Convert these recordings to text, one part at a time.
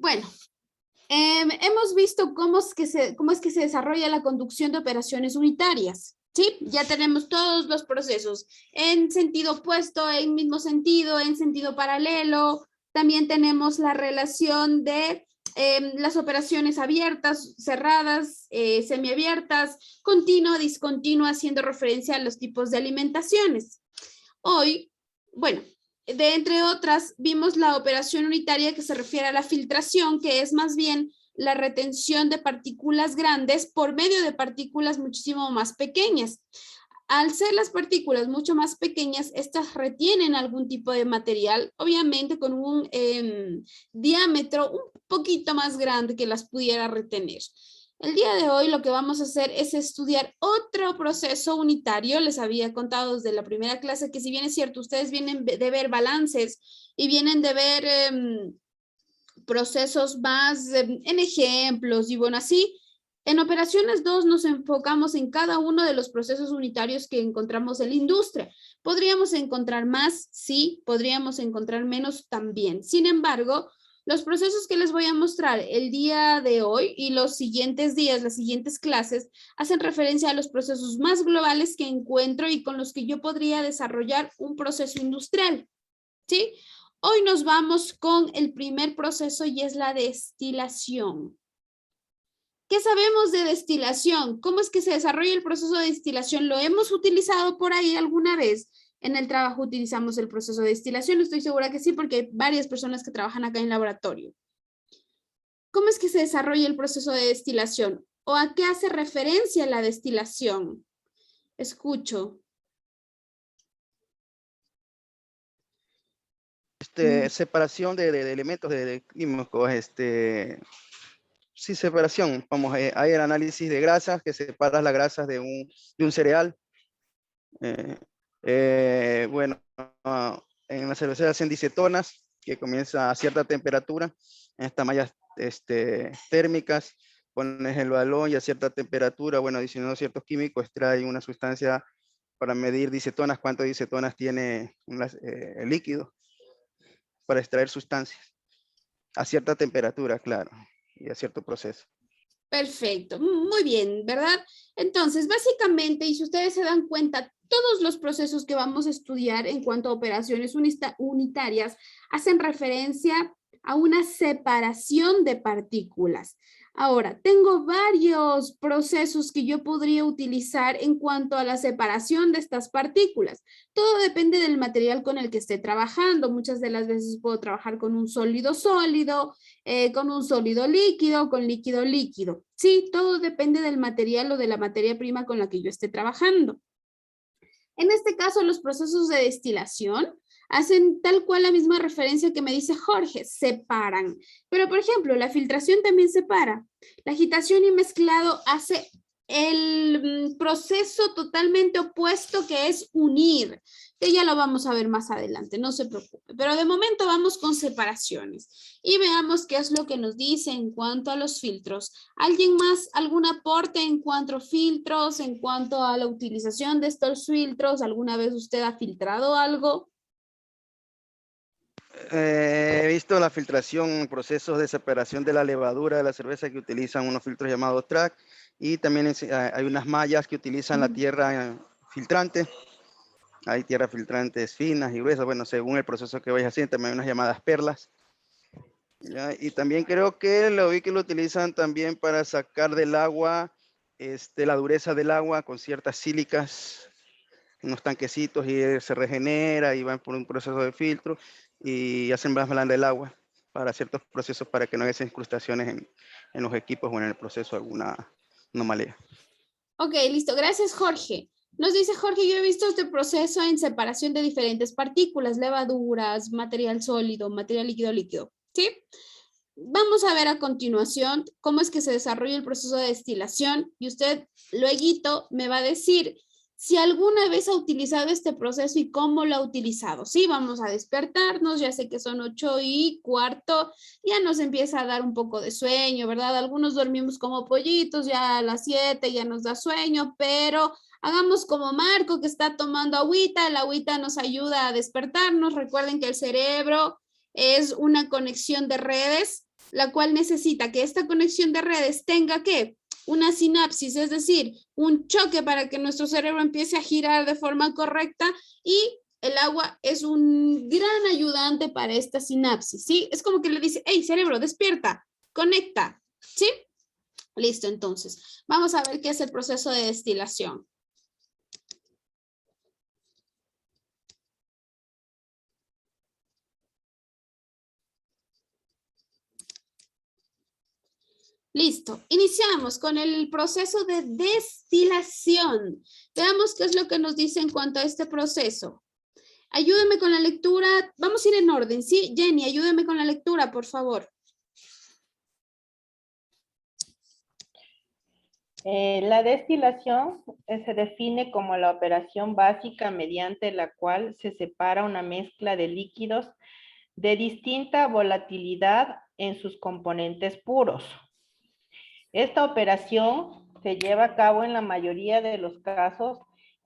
Bueno, hemos visto cómo es que se desarrolla la conducción de operaciones unitarias. ¿Sí? Ya tenemos todos los procesos en sentido opuesto, en mismo sentido, en sentido paralelo. También tenemos la relación de las operaciones abiertas, cerradas, semiabiertas, continua, discontinua, haciendo referencia a los tipos de alimentaciones. Hoy, bueno, de entre otras, vimos la operación unitaria que se refiere a la filtración, que es más bien la retención de partículas grandes por medio de partículas muchísimo más pequeñas. Al ser las partículas mucho más pequeñas, estas retienen algún tipo de material, obviamente con un diámetro un poquito más grande que las pudiera retener. El día de hoy lo que vamos a hacer es estudiar otro proceso unitario. Les había contado desde la primera clase que, si bien es cierto, ustedes vienen de ver balances y vienen de ver procesos más en ejemplos y bueno, así. En operaciones 2 nos enfocamos en cada uno de los procesos unitarios que encontramos en la industria. ¿Podríamos encontrar más? Sí. ¿Podríamos encontrar menos? También. Sin embargo, los procesos que les voy a mostrar el día de hoy y los siguientes días, las siguientes clases, hacen referencia a los procesos más globales que encuentro y con los que yo podría desarrollar un proceso industrial. ¿Sí? Hoy nos vamos con el primer proceso y es la destilación. ¿Qué sabemos de destilación? ¿Cómo es que se desarrolla el proceso de destilación? ¿Lo hemos utilizado por ahí alguna vez? En el trabajo utilizamos el proceso de destilación, estoy segura que sí, porque hay varias personas que trabajan acá en laboratorio. ¿Cómo es que se desarrolla el proceso de destilación? ¿O a qué hace referencia la destilación? Escucho. Separación de elementos de químicos, sí, separación. Vamos, hay el análisis de grasas, que separa las grasas de un cereal. Bueno, en la cerveza hacen disetonas, que comienza a cierta temperatura. En estas mallas térmicas, pones el balón y a cierta temperatura, bueno, adicionando ciertos químicos, extrae una sustancia para medir disetonas, cuántas disetonas tiene el líquido, para extraer sustancias a cierta temperatura, claro, y a cierto proceso. Perfecto, muy bien, ¿verdad? Entonces, básicamente, y si ustedes se dan cuenta, todos los procesos que vamos a estudiar en cuanto a operaciones unitarias hacen referencia a una separación de partículas. Ahora, tengo varios procesos que yo podría utilizar en cuanto a la separación de estas partículas. Todo depende del material con el que esté trabajando. Muchas de las veces puedo trabajar con un sólido sólido, con un sólido líquido, con líquido líquido. Sí, todo depende del material o de la materia prima con la que yo esté trabajando. En este caso, los procesos de destilación hacen tal cual la misma referencia que me dice Jorge, separan. Pero, por ejemplo, la filtración también separa. La agitación y mezclado hace el proceso totalmente opuesto, que es unir, que ya lo vamos a ver más adelante, no se preocupe. Pero de momento vamos con separaciones y veamos qué es lo que nos dice en cuanto a los filtros. ¿Alguien más, algún aporte en cuanto a filtros, en cuanto a la utilización de estos filtros? ¿Alguna vez usted ha filtrado algo? He visto la filtración, procesos de separación de la levadura de la cerveza, que utilizan unos filtros llamados track, y también hay unas mallas que utilizan la tierra filtrante. Hay tierras filtrantes finas y gruesas, bueno, según el proceso que vayas haciendo. También hay unas llamadas perlas. ¿Ya? Y también creo que lo vi que lo utilizan también para sacar del agua la dureza del agua con ciertas sílicas, unos tanquecitos, y se regenera y van por un proceso de filtro y hacen más blanda el agua para ciertos procesos, para que no haya incrustaciones en los equipos o en el proceso alguna anomalía. Ok, listo. Gracias, Jorge. Nos dice Jorge, yo he visto este proceso en separación de diferentes partículas, levaduras, material sólido, material líquido, líquido. ¿Sí? Vamos a ver a continuación cómo es que se desarrolla el proceso de destilación y usted luego me va a decir si alguna vez ha utilizado este proceso y cómo lo ha utilizado. Sí, vamos a despertarnos, ya sé que son 8:15, ya nos empieza a dar un poco de sueño, ¿verdad? Algunos dormimos como pollitos, ya a las 7 ya nos da sueño, pero hagamos como Marco, que está tomando agüita. El agüita nos ayuda a despertarnos. Recuerden que el cerebro es una conexión de redes. la cual necesita que esta conexión de redes tenga ¿qué? Una sinapsis, es decir, un choque para que nuestro cerebro empiece a girar de forma correcta, y el agua es un gran ayudante para esta sinapsis, ¿sí? Es como que le dice, hey, cerebro, despierta, conecta, ¿sí? Listo, entonces, vamos a ver qué es el proceso de destilación. Listo, iniciamos con el proceso de destilación. Veamos qué es lo que nos dice en cuanto a este proceso. Ayúdeme con la lectura, vamos a ir en orden, ¿sí? Jenny, ayúdeme con la lectura, por favor. La destilación se define como la operación básica mediante la cual se separa una mezcla de líquidos de distinta volatilidad en sus componentes puros. Esta operación se lleva a cabo en la mayoría de los casos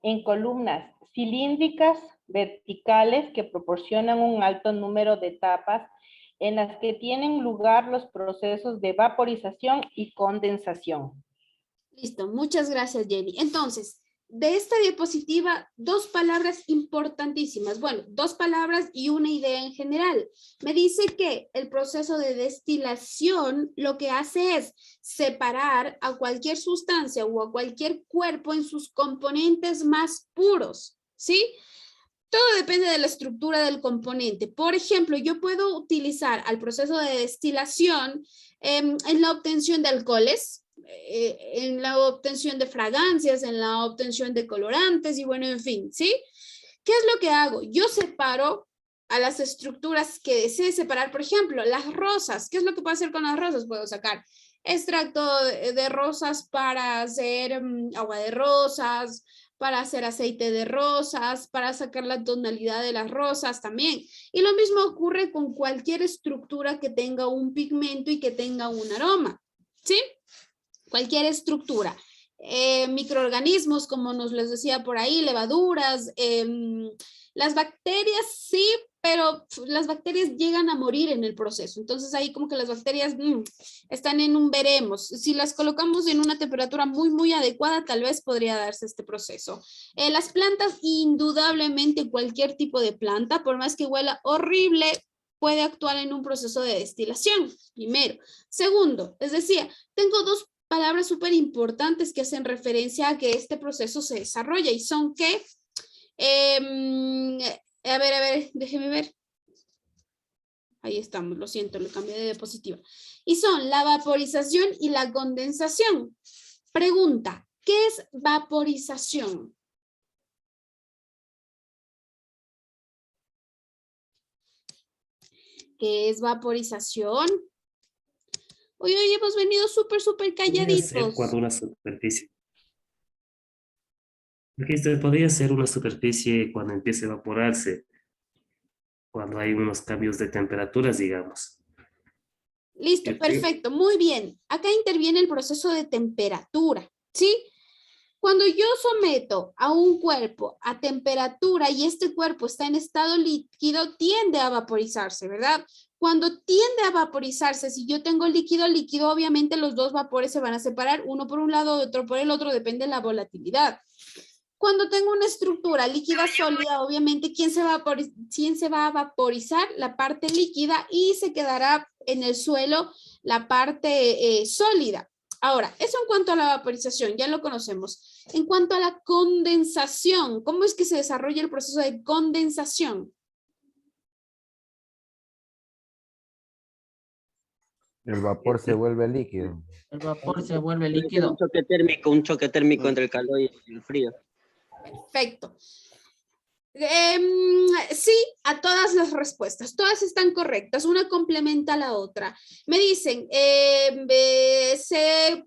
en columnas cilíndricas verticales que proporcionan un alto número de etapas en las que tienen lugar los procesos de vaporización y condensación. Listo, muchas gracias, Jenny. Entonces, de esta diapositiva, dos palabras importantísimas. Bueno, dos palabras y una idea en general. Me dice que el proceso de destilación lo que hace es separar a cualquier sustancia o a cualquier cuerpo en sus componentes más puros, ¿sí? Todo depende de la estructura del componente. Por ejemplo, yo puedo utilizar al proceso de destilación en la obtención de alcoholes, en la obtención de fragancias, en la obtención de colorantes y bueno, en fin, ¿sí? ¿Qué es lo que hago? Yo separo a las estructuras que desee separar. Por ejemplo, las rosas. ¿Qué es lo que puedo hacer con las rosas? Puedo sacar extracto de rosas para hacer agua de rosas, para hacer aceite de rosas, para sacar la tonalidad de las rosas también. Y lo mismo ocurre con cualquier estructura que tenga un pigmento y que tenga un aroma, ¿sí? Cualquier estructura. Microorganismos, como nos les decía por ahí, levaduras, las bacterias sí, pero las bacterias llegan a morir en el proceso. Entonces ahí como que las bacterias están en un veremos. Si las colocamos en una temperatura muy, muy adecuada, tal vez podría darse este proceso. Las plantas, indudablemente cualquier tipo de planta, por más que huela horrible, puede actuar en un proceso de destilación, primero. Segundo, les decía, tengo dos palabras súper importantes que hacen referencia a que este proceso se desarrolla y son que, a ver, déjeme ver. Ahí estamos, lo siento, lo cambié de diapositiva. Y son la vaporización y la condensación. Pregunta, ¿qué es vaporización? ¿Qué es vaporización? Hoy hemos venido súper calladitos. Podría ser cuando una superficie. Dijiste, podría ser una superficie cuando empiece a evaporarse, cuando hay unos cambios de temperaturas, digamos. Listo, perfecto, muy bien. Acá interviene el proceso de temperatura, ¿sí? Cuando yo someto a un cuerpo a temperatura y este cuerpo está en estado líquido, tiende a vaporizarse, ¿verdad? Cuando tiende a vaporizarse, si yo tengo líquido, obviamente los dos vapores se van a separar, uno por un lado, otro por el otro, depende de la volatilidad. Cuando tengo una estructura líquida sólida, obviamente, ¿quién se va a vaporizar? La parte líquida, y se quedará en el suelo la parte sólida. Ahora, eso en cuanto a la vaporización, ya lo conocemos. En cuanto a la condensación, ¿cómo es que se desarrolla el proceso de condensación? El vapor se vuelve líquido. El vapor se vuelve líquido. Un choque térmico entre el calor y el frío. Perfecto. Sí, a todas las respuestas, todas están correctas, una complementa a la otra. Me dicen, se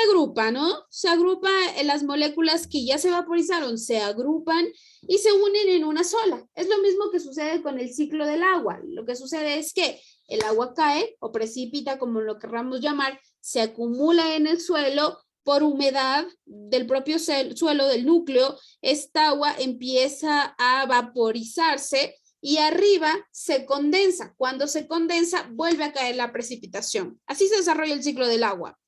agrupa, ¿no? Se agrupa en las moléculas que ya se vaporizaron, se agrupan y se unen en una sola. Es lo mismo que sucede con el ciclo del agua. Lo que sucede es que el agua cae o precipita, como lo querramos llamar, se acumula en el suelo por humedad del propio suelo, del núcleo. Esta agua empieza a vaporizarse y arriba se condensa. Cuando se condensa, vuelve a caer la precipitación. Así se desarrolla el ciclo del agua.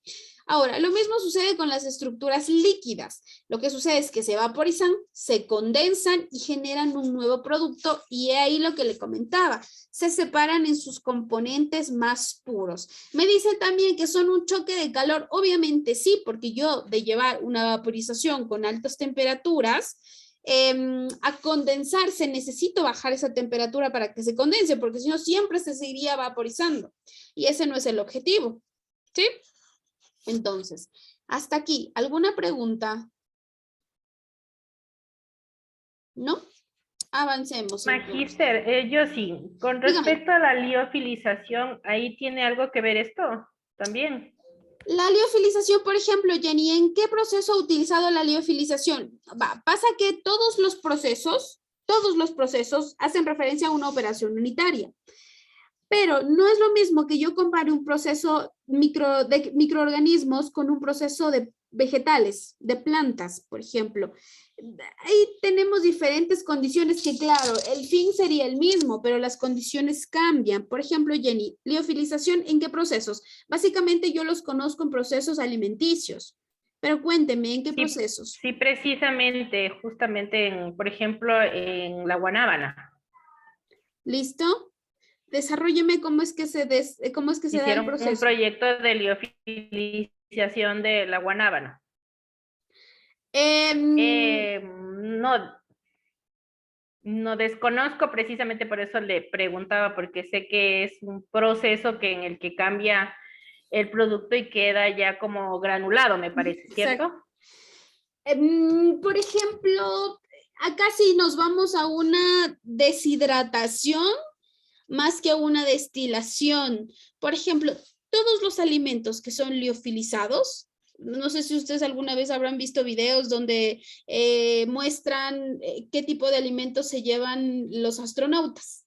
Ahora, lo mismo sucede con las estructuras líquidas. Lo que sucede es que se vaporizan, se condensan y generan un nuevo producto, y es ahí lo que le comentaba. Se separan en sus componentes más puros. Me dice también que son un choque de calor. Obviamente sí, porque yo de llevar una vaporización con altas temperaturas, a condensarse necesito bajar esa temperatura para que se condense, porque si no siempre se seguiría vaporizando. Y ese no es el objetivo. ¿Sí? Entonces, hasta aquí, ¿alguna pregunta? ¿No? Avancemos. entonces. Magíster, yo sí. Con Dígame. respecto a la liofilización, ¿ahí tiene algo que ver esto también? La liofilización, por ejemplo, Jenny, ¿en qué proceso ha utilizado la liofilización? Pasa que todos los procesos hacen referencia a una operación unitaria. Pero no es lo mismo que yo compare un proceso de microorganismos con un proceso de vegetales, de plantas, por ejemplo. Ahí tenemos diferentes condiciones que, claro, el fin sería el mismo, pero las condiciones cambian. Por ejemplo, Jenny, liofilización, ¿en qué procesos? Básicamente yo los conozco en procesos alimenticios, pero cuénteme, ¿en qué procesos? Sí, precisamente, justamente, por ejemplo, en la guanábana. ¿Listo? Desarrólleme cómo es que se da el proceso. Un proyecto de liofilización de la guanábana. No desconozco, precisamente por eso le preguntaba, porque sé que es un proceso en el que cambia el producto y queda ya como granulado, me parece, ¿cierto? Por ejemplo, acá sí nos vamos a una deshidratación más que a una destilación. Por ejemplo, todos los alimentos que son liofilizados, no sé si ustedes alguna vez habrán visto videos donde muestran qué tipo de alimentos se llevan los astronautas.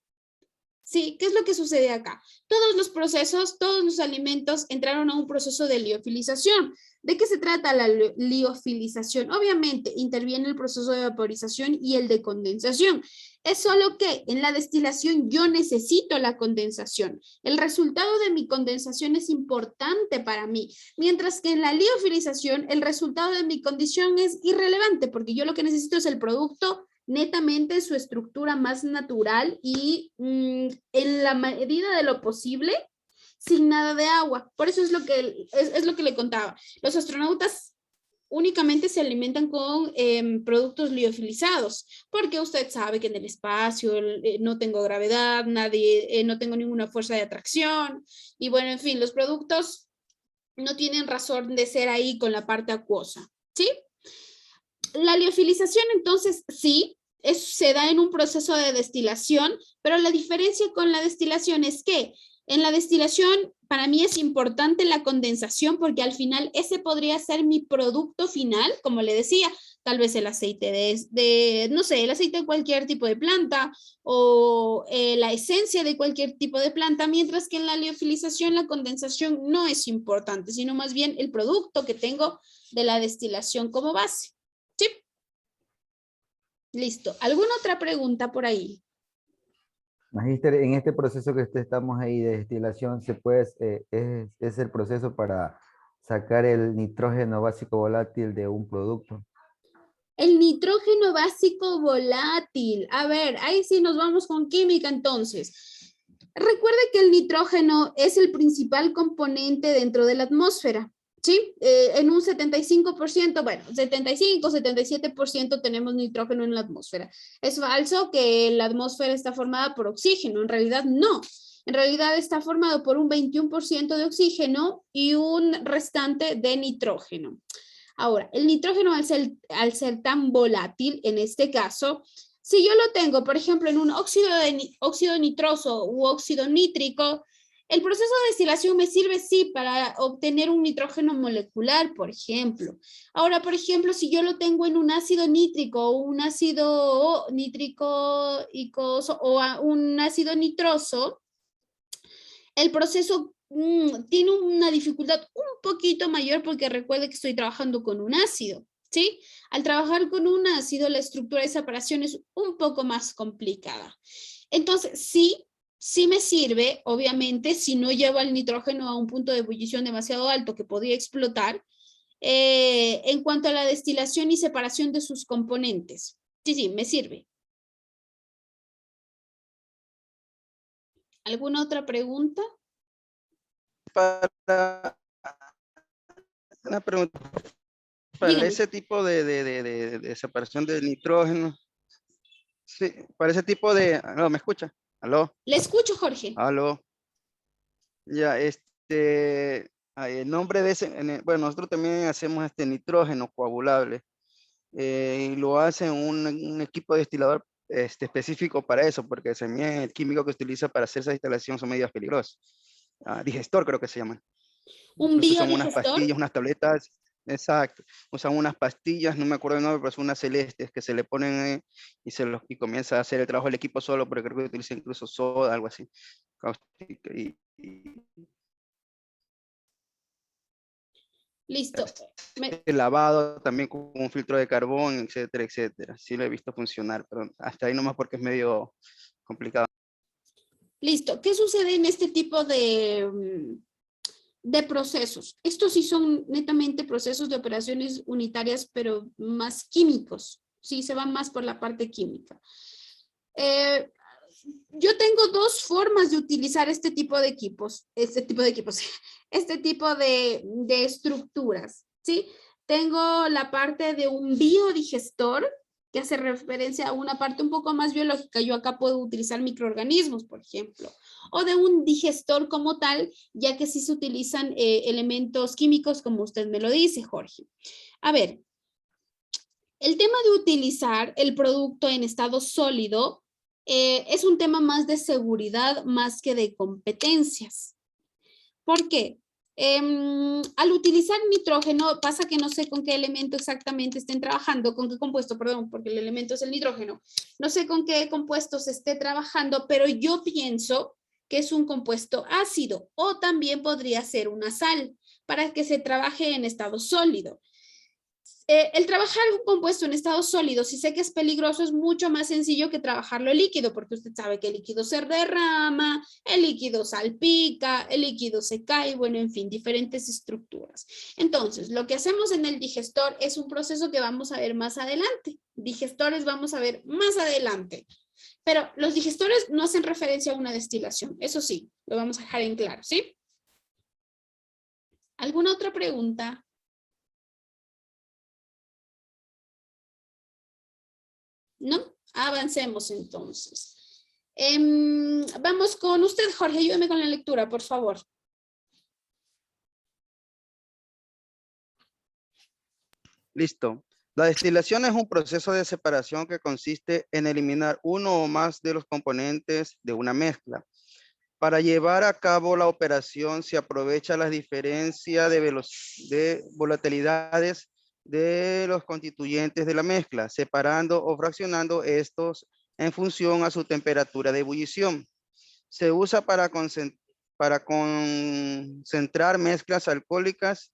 Sí, ¿qué es lo que sucede acá? Todos los procesos, todos los alimentos entraron a un proceso de liofilización. ¿De qué se trata la liofilización? Obviamente interviene el proceso de vaporización y el de condensación. Es solo que en la destilación yo necesito la condensación. El resultado de mi condensación es importante para mí, mientras que en la liofilización el resultado de mi condición es irrelevante, porque yo lo que necesito es el producto netamente su estructura más natural y en la medida de lo posible sin nada de agua. Por eso es lo que le contaba. Los astronautas únicamente se alimentan con productos liofilizados, porque usted sabe que en el espacio no tengo gravedad, no tengo ninguna fuerza de atracción, y bueno, en fin, los productos no tienen razón de ser ahí con la parte acuosa, ¿sí? La liofilización, entonces, sí, se da en un proceso de destilación, pero la diferencia con la destilación es que en la destilación, para mí es importante la condensación, porque al final ese podría ser mi producto final, como le decía, tal vez el aceite no sé, el aceite de cualquier tipo de planta o la esencia de cualquier tipo de planta, mientras que en la liofilización la condensación no es importante, sino más bien el producto que tengo de la destilación como base. ¿Sí? Listo. ¿Alguna otra pregunta por ahí? Magíster, en este proceso que estamos ahí de destilación, es el proceso para sacar el nitrógeno básico volátil de un producto. El nitrógeno básico volátil. A ver, ahí sí nos vamos con química entonces. Recuerde que el nitrógeno es el principal componente dentro de la atmósfera. ¿Sí? En un 75%, bueno, 75, 77% tenemos nitrógeno en la atmósfera. Es falso que la atmósfera está formada por oxígeno, en realidad no. En realidad está formado por un 21% de oxígeno y un restante de nitrógeno. Ahora, el nitrógeno al ser tan volátil, en este caso, si yo lo tengo, por ejemplo, en un óxido nitroso u óxido nítrico, el proceso de destilación me sirve, sí, para obtener un nitrógeno molecular, por ejemplo. Ahora, por ejemplo, si yo lo tengo en un ácido nítrico o un ácido nítrico icoso o un ácido nitroso, el proceso tiene una dificultad un poquito mayor porque recuerde que estoy trabajando con un ácido, ¿sí? Al trabajar con un ácido, la estructura de separación es un poco más complicada. Entonces, sí me sirve, obviamente, si no lleva el nitrógeno a un punto de ebullición demasiado alto que podría explotar, en cuanto a la destilación y separación de sus componentes. Sí, me sirve. ¿Alguna otra pregunta? Para una pregunta, para Dígame. ese tipo de separación de nitrógeno, sí, para ese tipo de, ¿aló, me escucha? ¿Aló? Le escucho, Jorge. ¿Aló? Ya, el nombre de ese, bueno, nosotros también hacemos este nitrógeno coagulable y lo hace un equipo destilador específico para eso, porque también el químico que se utiliza para hacer esa destilación son medidas peligrosas. Digestor creo que se llaman. ¿Un Entonces usan unas biodigestor? pastillas, unas tabletas, exacto. Usan unas pastillas, no me acuerdo el nombre, pero son unas celestes que se le ponen y comienza a hacer el trabajo del equipo solo, porque creo que utiliza incluso soda, algo así. Cáustica, Listo. el lavado también con un filtro de carbón, etcétera, etcétera. Sí lo he visto funcionar, pero hasta ahí nomás porque es medio complicado. Listo. ¿Qué sucede en este tipo de procesos? Estos sí son netamente procesos de operaciones unitarias, pero más químicos. Sí, se van más por la parte química. Yo tengo dos formas de utilizar este tipo de equipos, este tipo de estructuras, ¿sí? Tengo la parte de un biodigestor, que hace referencia a una parte un poco más biológica. Yo acá puedo utilizar microorganismos, por ejemplo, o de un digestor como tal, ya que sí se utilizan elementos químicos, como usted me lo dice, Jorge. A ver, el tema de utilizar el producto en estado sólido es un tema más de seguridad más que de competencias. ¿Por qué? Al utilizar nitrógeno, pasa que no sé con qué elemento exactamente estén trabajando, con qué compuesto, perdón, porque el elemento es el nitrógeno. No sé con qué compuesto se esté trabajando, pero yo pienso que es un compuesto ácido o también podría ser una sal para que se trabaje en estado sólido. El trabajar un compuesto en estado sólido, si sé que es peligroso, es mucho más sencillo que trabajarlo líquido, porque usted sabe que el líquido se derrama, el líquido salpica, el líquido se cae, bueno, en fin, diferentes estructuras. Entonces, lo que hacemos en el digestor es un proceso que vamos a ver más adelante. Digestores vamos a ver más adelante. Pero los digestores no hacen referencia a una destilación, eso sí, lo vamos a dejar en claro, ¿sí? ¿Alguna otra pregunta? ¿No? Avancemos entonces. Vamos con usted, Jorge, ayúdeme con la lectura, por favor. Listo. La destilación es un proceso de separación que consiste en eliminar uno o más de los componentes de una mezcla. Para llevar a cabo la operación se aprovecha la diferencia de volatilidades de los constituyentes de la mezcla, separando o fraccionando estos en función a su temperatura de ebullición. Se usa para concentrar mezclas alcohólicas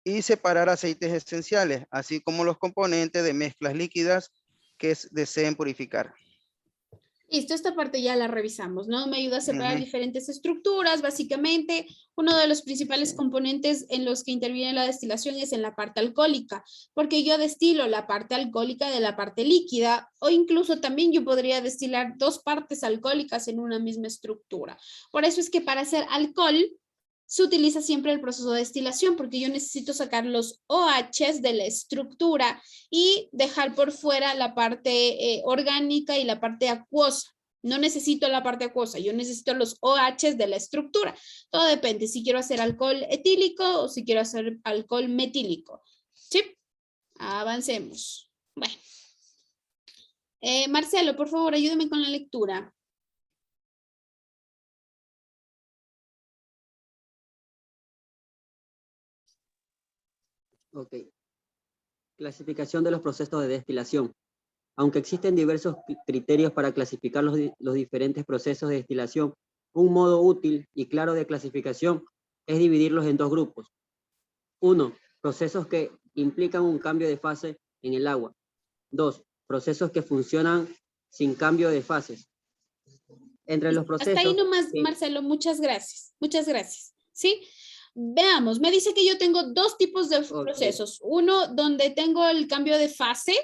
y separar aceites esenciales, así como los componentes de mezclas líquidas que deseen purificar. Listo, esta parte ya la revisamos, ¿no? Me ayuda a separar diferentes estructuras. Básicamente, uno de los principales componentes en los que interviene la destilación es en la parte alcohólica, porque yo destilo la parte alcohólica de la parte líquida, o incluso también yo podría destilar dos partes alcohólicas en una misma estructura. Por eso es que para hacer alcohol se utiliza siempre el proceso de destilación, porque yo necesito sacar los OHs de la estructura y dejar por fuera la parte orgánica y la parte acuosa. No necesito la parte acuosa, yo necesito los OHs de la estructura. Todo depende si quiero hacer alcohol etílico o si quiero hacer alcohol metílico. ¿Sí? Avancemos. Bueno. Marcelo, por favor, ayúdame con la lectura. Ok. Clasificación de los procesos de destilación. Aunque existen diversos criterios para clasificar los diferentes procesos de destilación, un modo útil y claro de clasificación es dividirlos en dos grupos. 1. Procesos que implican un cambio de fase en el agua. 2. Procesos que funcionan sin cambio de fases. Entre los procesos. Hasta ahí nomás, sí. Marcelo, muchas gracias. Muchas gracias. ¿Sí? Veamos, me dice que yo tengo dos tipos de procesos. Uno donde tengo el cambio de fase,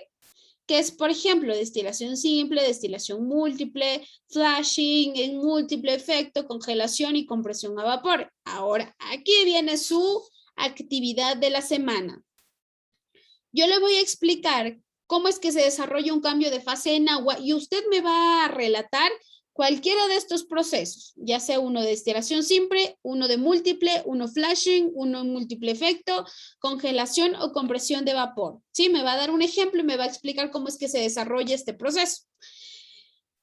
que es, por ejemplo, destilación simple, destilación múltiple, flashing en múltiple efecto, congelación y compresión a vapor. Ahora, aquí viene su actividad de la semana. Yo le voy a explicar cómo es que se desarrolla un cambio de fase en agua y usted me va a relatar cualquiera de estos procesos, ya sea uno de destilación simple, uno de múltiple, uno flashing, uno en múltiple efecto, congelación o compresión de vapor. Sí, me va a dar un ejemplo y me va a explicar cómo es que se desarrolla este proceso.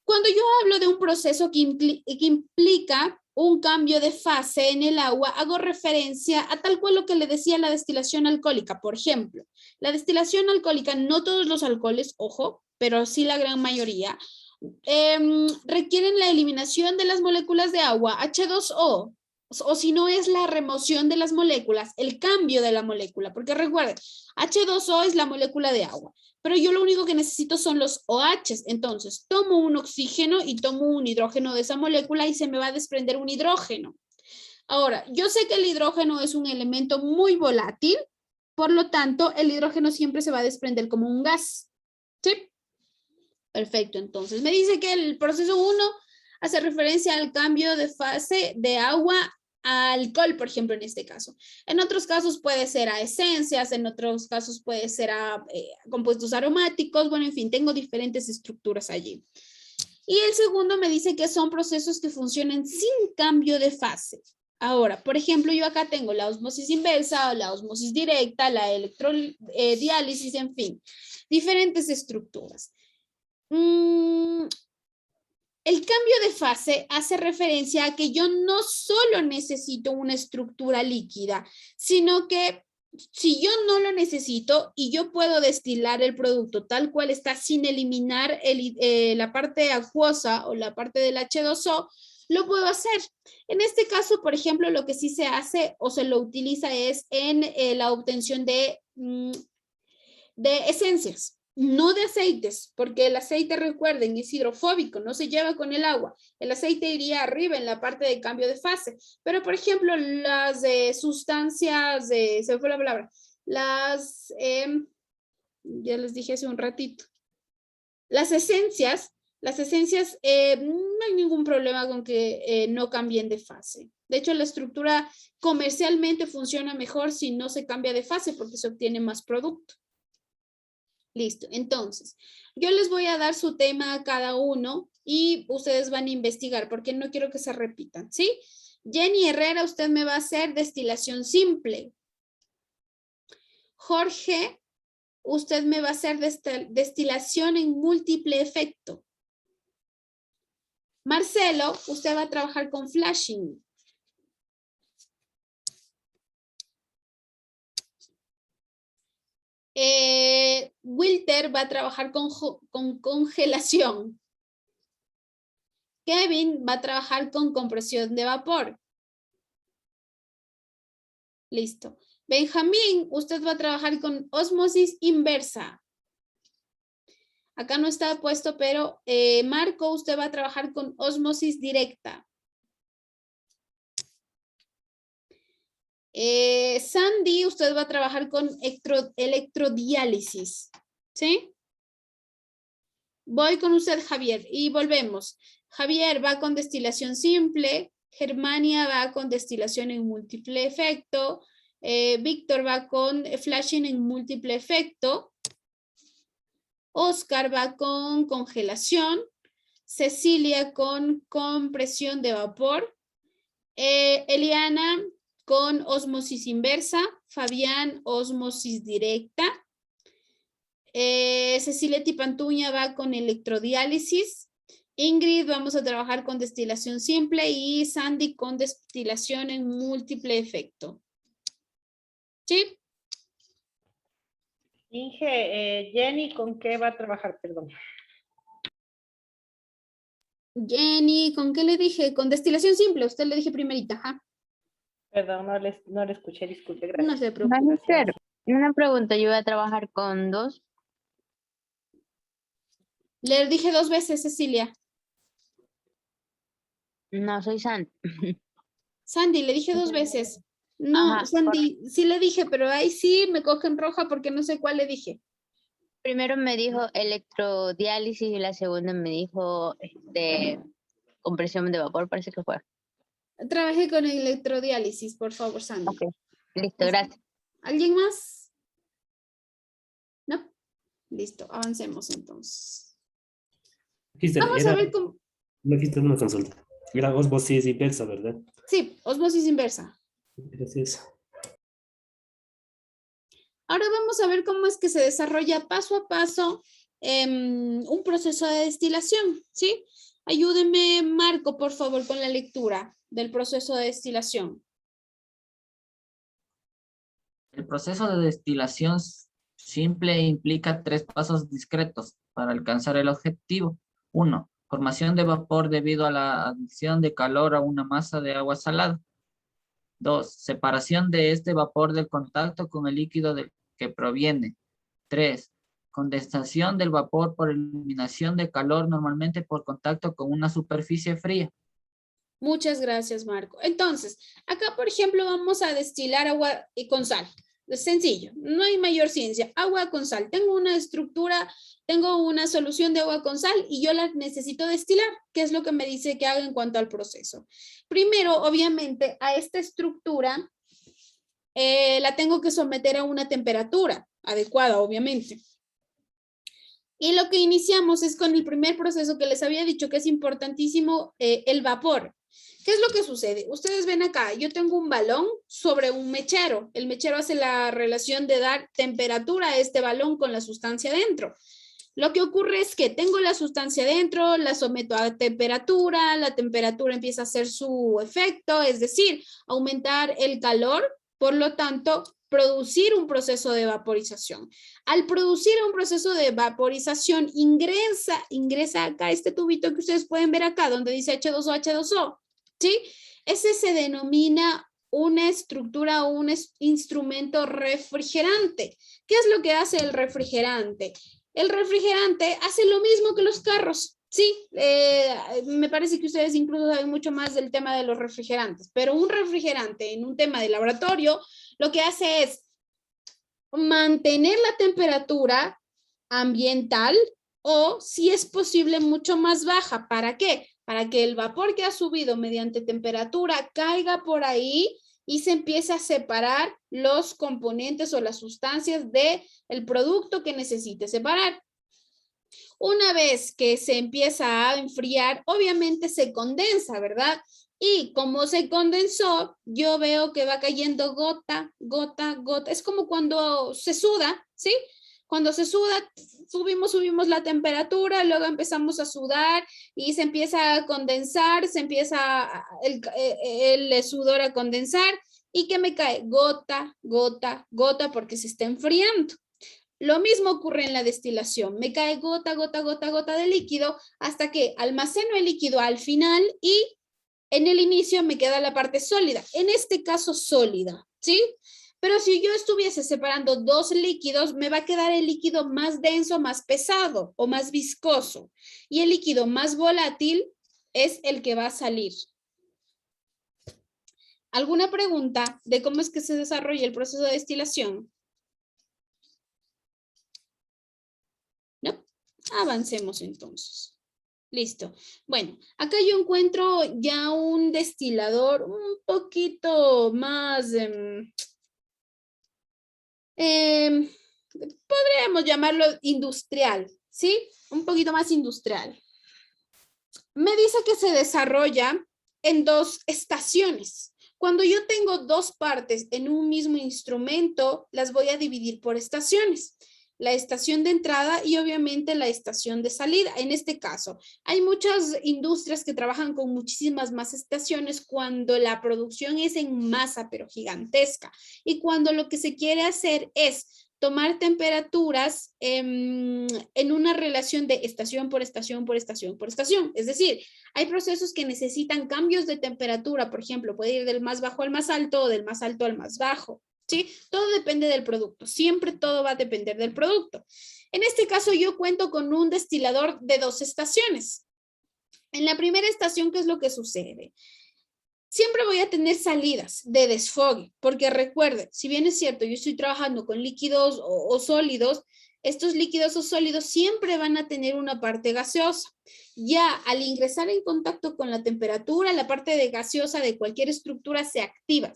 Cuando yo hablo de un proceso que implica un cambio de fase en el agua, hago referencia a tal cual lo que le decía la destilación alcohólica. Por ejemplo, la destilación alcohólica, no todos los alcoholes, ojo, pero sí la gran mayoría, requieren la eliminación de las moléculas de agua, H2O, o si no es la remoción de las moléculas, el cambio de la molécula, porque recuerden, H2O es la molécula de agua, pero yo lo único que necesito son los OHs, entonces tomo un oxígeno y tomo un hidrógeno de esa molécula y se me va a desprender un hidrógeno. Ahora, yo sé que el hidrógeno es un elemento muy volátil, por lo tanto, el hidrógeno siempre se va a desprender como un gas, ¿sí? Perfecto, entonces me dice que el proceso 1 hace referencia al cambio de fase de agua a alcohol, por ejemplo, en este caso. En otros casos puede ser a esencias, en otros casos puede ser a compuestos aromáticos, bueno, en fin, tengo diferentes estructuras allí. Y el segundo me dice que son procesos que funcionan sin cambio de fase. Ahora, por ejemplo, yo acá tengo la osmosis inversa o la osmosis directa, la electrodiálisis, en fin, diferentes estructuras. El cambio de fase hace referencia a que yo no solo necesito una estructura líquida, sino que si yo no lo necesito y yo puedo destilar el producto tal cual está sin eliminar la parte acuosa o la parte del H2O, lo puedo hacer. En este caso, por ejemplo, lo que sí se hace o se lo utiliza es en la obtención de esencias. No de aceites, porque el aceite, recuerden, es hidrofóbico, no se lleva con el agua. El aceite iría arriba en la parte de cambio de fase. Pero, por ejemplo, las sustancias, se me fue la palabra, ya les dije hace un ratito, las esencias, no hay ningún problema con que no cambien de fase. De hecho, la estructura comercialmente funciona mejor si no se cambia de fase porque se obtiene más producto. Listo, entonces, yo les voy a dar su tema a cada uno y ustedes van a investigar porque no quiero que se repitan, ¿sí? Jenny Herrera, usted me va a hacer destilación simple. Jorge, usted me va a hacer destilación en múltiple efecto. Marcelo, usted va a trabajar con flashing. Wilter va a trabajar con congelación. Kevin va a trabajar con compresión de vapor. Listo. Benjamín, usted va a trabajar con osmosis inversa. Acá no está puesto, pero Marco, usted va a trabajar con osmosis directa. Sandy, usted va a trabajar con electrodiálisis, ¿sí? Voy con usted, Javier, y volvemos. Javier va con destilación simple, Germania va con destilación en múltiple efecto, Víctor va con flashing en múltiple efecto, Oscar va con congelación, Cecilia con compresión de vapor, Eliana con osmosis inversa, Fabián osmosis directa, Cecilia Tipantuña va con electrodiálisis, Ingrid vamos a trabajar con destilación simple y Sandy con destilación en múltiple efecto. ¿Sí? Inge, Jenny, ¿con qué va a trabajar? Perdón. Jenny, ¿con qué le dije? Con destilación simple, usted le dije primerita, ajá. Perdón, no le escuché, disculpe, gracias. No se preocupe. Magister, una pregunta, yo voy a trabajar con dos. Le dije 2 veces, Cecilia. No, soy Sandy. Sandy, le dije 2 veces. No, Ajá, Sandy, sí le dije, pero ahí sí me cogen roja porque no sé cuál le dije. Primero me dijo electrodiálisis y la segunda me dijo compresión de vapor, parece que fue. Trabajé con electrodiálisis, por favor, Sandy. Ok, listo, gracias. ¿Alguien más? ¿No? Listo, avancemos entonces. Magister, Vamos a ver cómo... Magister, una consulta. Era osmosis inversa, ¿verdad? Sí, osmosis inversa. Gracias. Ahora vamos a ver cómo es que se desarrolla paso a paso un proceso de destilación, ¿sí? Ayúdeme, Marco, por favor, con la lectura del proceso de destilación. El proceso de destilación simple implica 3 pasos discretos para alcanzar el objetivo. 1. Formación de vapor debido a la adición de calor a una masa de agua salada. 2. Separación de este vapor del contacto con el líquido del que proviene. 3. Condensación del vapor por eliminación de calor, normalmente por contacto con una superficie fría. Muchas gracias, Marco. Entonces, acá, por ejemplo, vamos a destilar agua con sal. Es sencillo, no hay mayor ciencia. Agua con sal. Tengo una estructura, tengo una solución de agua con sal y yo la necesito destilar. ¿Qué es lo que me dice que haga en cuanto al proceso? Primero, obviamente, a esta estructura la tengo que someter a una temperatura adecuada, obviamente. Y lo que iniciamos es con el primer proceso que les había dicho que es importantísimo, el vapor. ¿Qué es lo que sucede? Ustedes ven acá, yo tengo un balón sobre un mechero. El mechero hace la relación de dar temperatura a este balón con la sustancia dentro. Lo que ocurre es que tengo la sustancia dentro, la someto a temperatura, la temperatura empieza a hacer su efecto, es decir, aumentar el calor, por lo tanto, producir un proceso de vaporización. Al producir un proceso de vaporización, ingresa acá este tubito que ustedes pueden ver acá, donde dice H2O, H2O, ¿sí? Ese se denomina una estructura o un instrumento refrigerante. ¿Qué es lo que hace el refrigerante? El refrigerante hace lo mismo que los carros. Sí, me parece que ustedes incluso saben mucho más del tema de los refrigerantes, pero un refrigerante en un tema de laboratorio lo que hace es mantener la temperatura ambiental o, si es posible, mucho más baja. ¿Para qué? Para que el vapor que ha subido mediante temperatura caiga por ahí y se empiece a separar los componentes o las sustancias del producto que necesite separar. Una vez que se empieza a enfriar, obviamente se condensa, ¿verdad? Y como se condensó, yo veo que va cayendo gota, gota, gota. Es como cuando se suda, ¿sí? Cuando se suda, subimos la temperatura, luego empezamos a sudar y se empieza a condensar, se empieza el sudor a condensar y que me cae gota, gota, gota porque se está enfriando. Lo mismo ocurre en la destilación. Me cae gota, gota, gota, gota de líquido hasta que almaceno el líquido al final y en el inicio me queda la parte sólida. En este caso, sólida, ¿sí? Pero si yo estuviese separando 2 líquidos, me va a quedar el líquido más denso, más pesado o más viscoso. Y el líquido más volátil es el que va a salir. ¿Alguna pregunta de cómo es que se desarrolla el proceso de destilación? ¿No? Avancemos entonces. Listo. Bueno, acá yo encuentro ya un destilador un poquito más, podríamos llamarlo industrial, ¿sí? Un poquito más industrial. Me dice que se desarrolla en 2 estaciones. Cuando yo tengo 2 partes en un mismo instrumento, las voy a dividir por estaciones. La estación de entrada y obviamente la estación de salida. En este caso, hay muchas industrias que trabajan con muchísimas más estaciones cuando la producción es en masa, pero gigantesca. Y cuando lo que se quiere hacer es tomar temperaturas en una relación de estación por estación por estación por estación. Es decir, hay procesos que necesitan cambios de temperatura, por ejemplo, puede ir del más bajo al más alto o del más alto al más bajo. ¿Sí? Todo depende del producto, siempre todo va a depender del producto. En este caso yo cuento con un destilador de 2 estaciones. En la primera estación, ¿qué es lo que sucede? Siempre voy a tener salidas de desfogue, porque recuerden, si bien es cierto, yo estoy trabajando con líquidos o sólidos, estos líquidos o sólidos siempre van a tener una parte gaseosa. Ya al ingresar en contacto con la temperatura, la parte de gaseosa de cualquier estructura se activa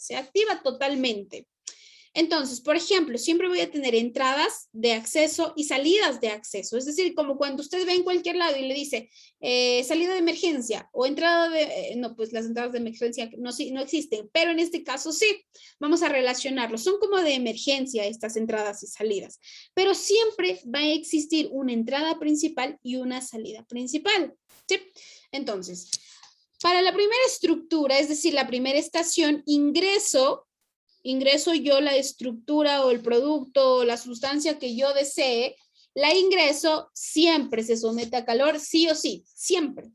totalmente. Entonces, por ejemplo, siempre voy a tener entradas de acceso y salidas de acceso. Es decir, como cuando usted ve en cualquier lado y le dice salida de emergencia o entrada de... no, pues las entradas de emergencia no existen, pero en este caso sí. Vamos a relacionarlo. Son como de emergencia estas entradas y salidas. Pero siempre va a existir una entrada principal y una salida principal. ¿Sí? Entonces, para la primera estructura, es decir, la primera estación, ingreso yo la estructura o el producto o la sustancia que yo desee, la ingreso, siempre se somete a calor, sí o sí, siempre.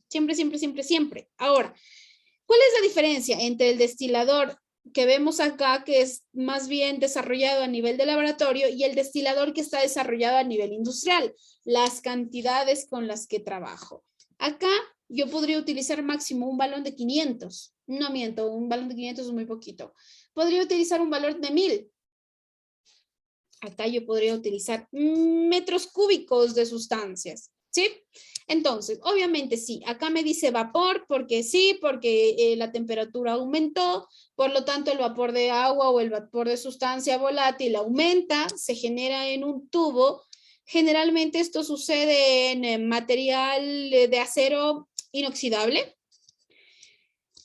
Ahora, ¿cuál es la diferencia entre el destilador que vemos acá, que es más bien desarrollado a nivel de laboratorio, y el destilador que está desarrollado a nivel industrial? Las cantidades con las que trabajo. Acá yo podría utilizar máximo un balón de 500. No miento, un balón de 500 es muy poquito. Podría utilizar un valor de 1000. Acá yo podría utilizar metros cúbicos de sustancias, ¿sí? Entonces, obviamente sí, acá me dice vapor porque sí, porque la temperatura aumentó, por lo tanto el vapor de agua o el vapor de sustancia volátil aumenta, se genera en un tubo. Generalmente esto sucede en material de acero inoxidable.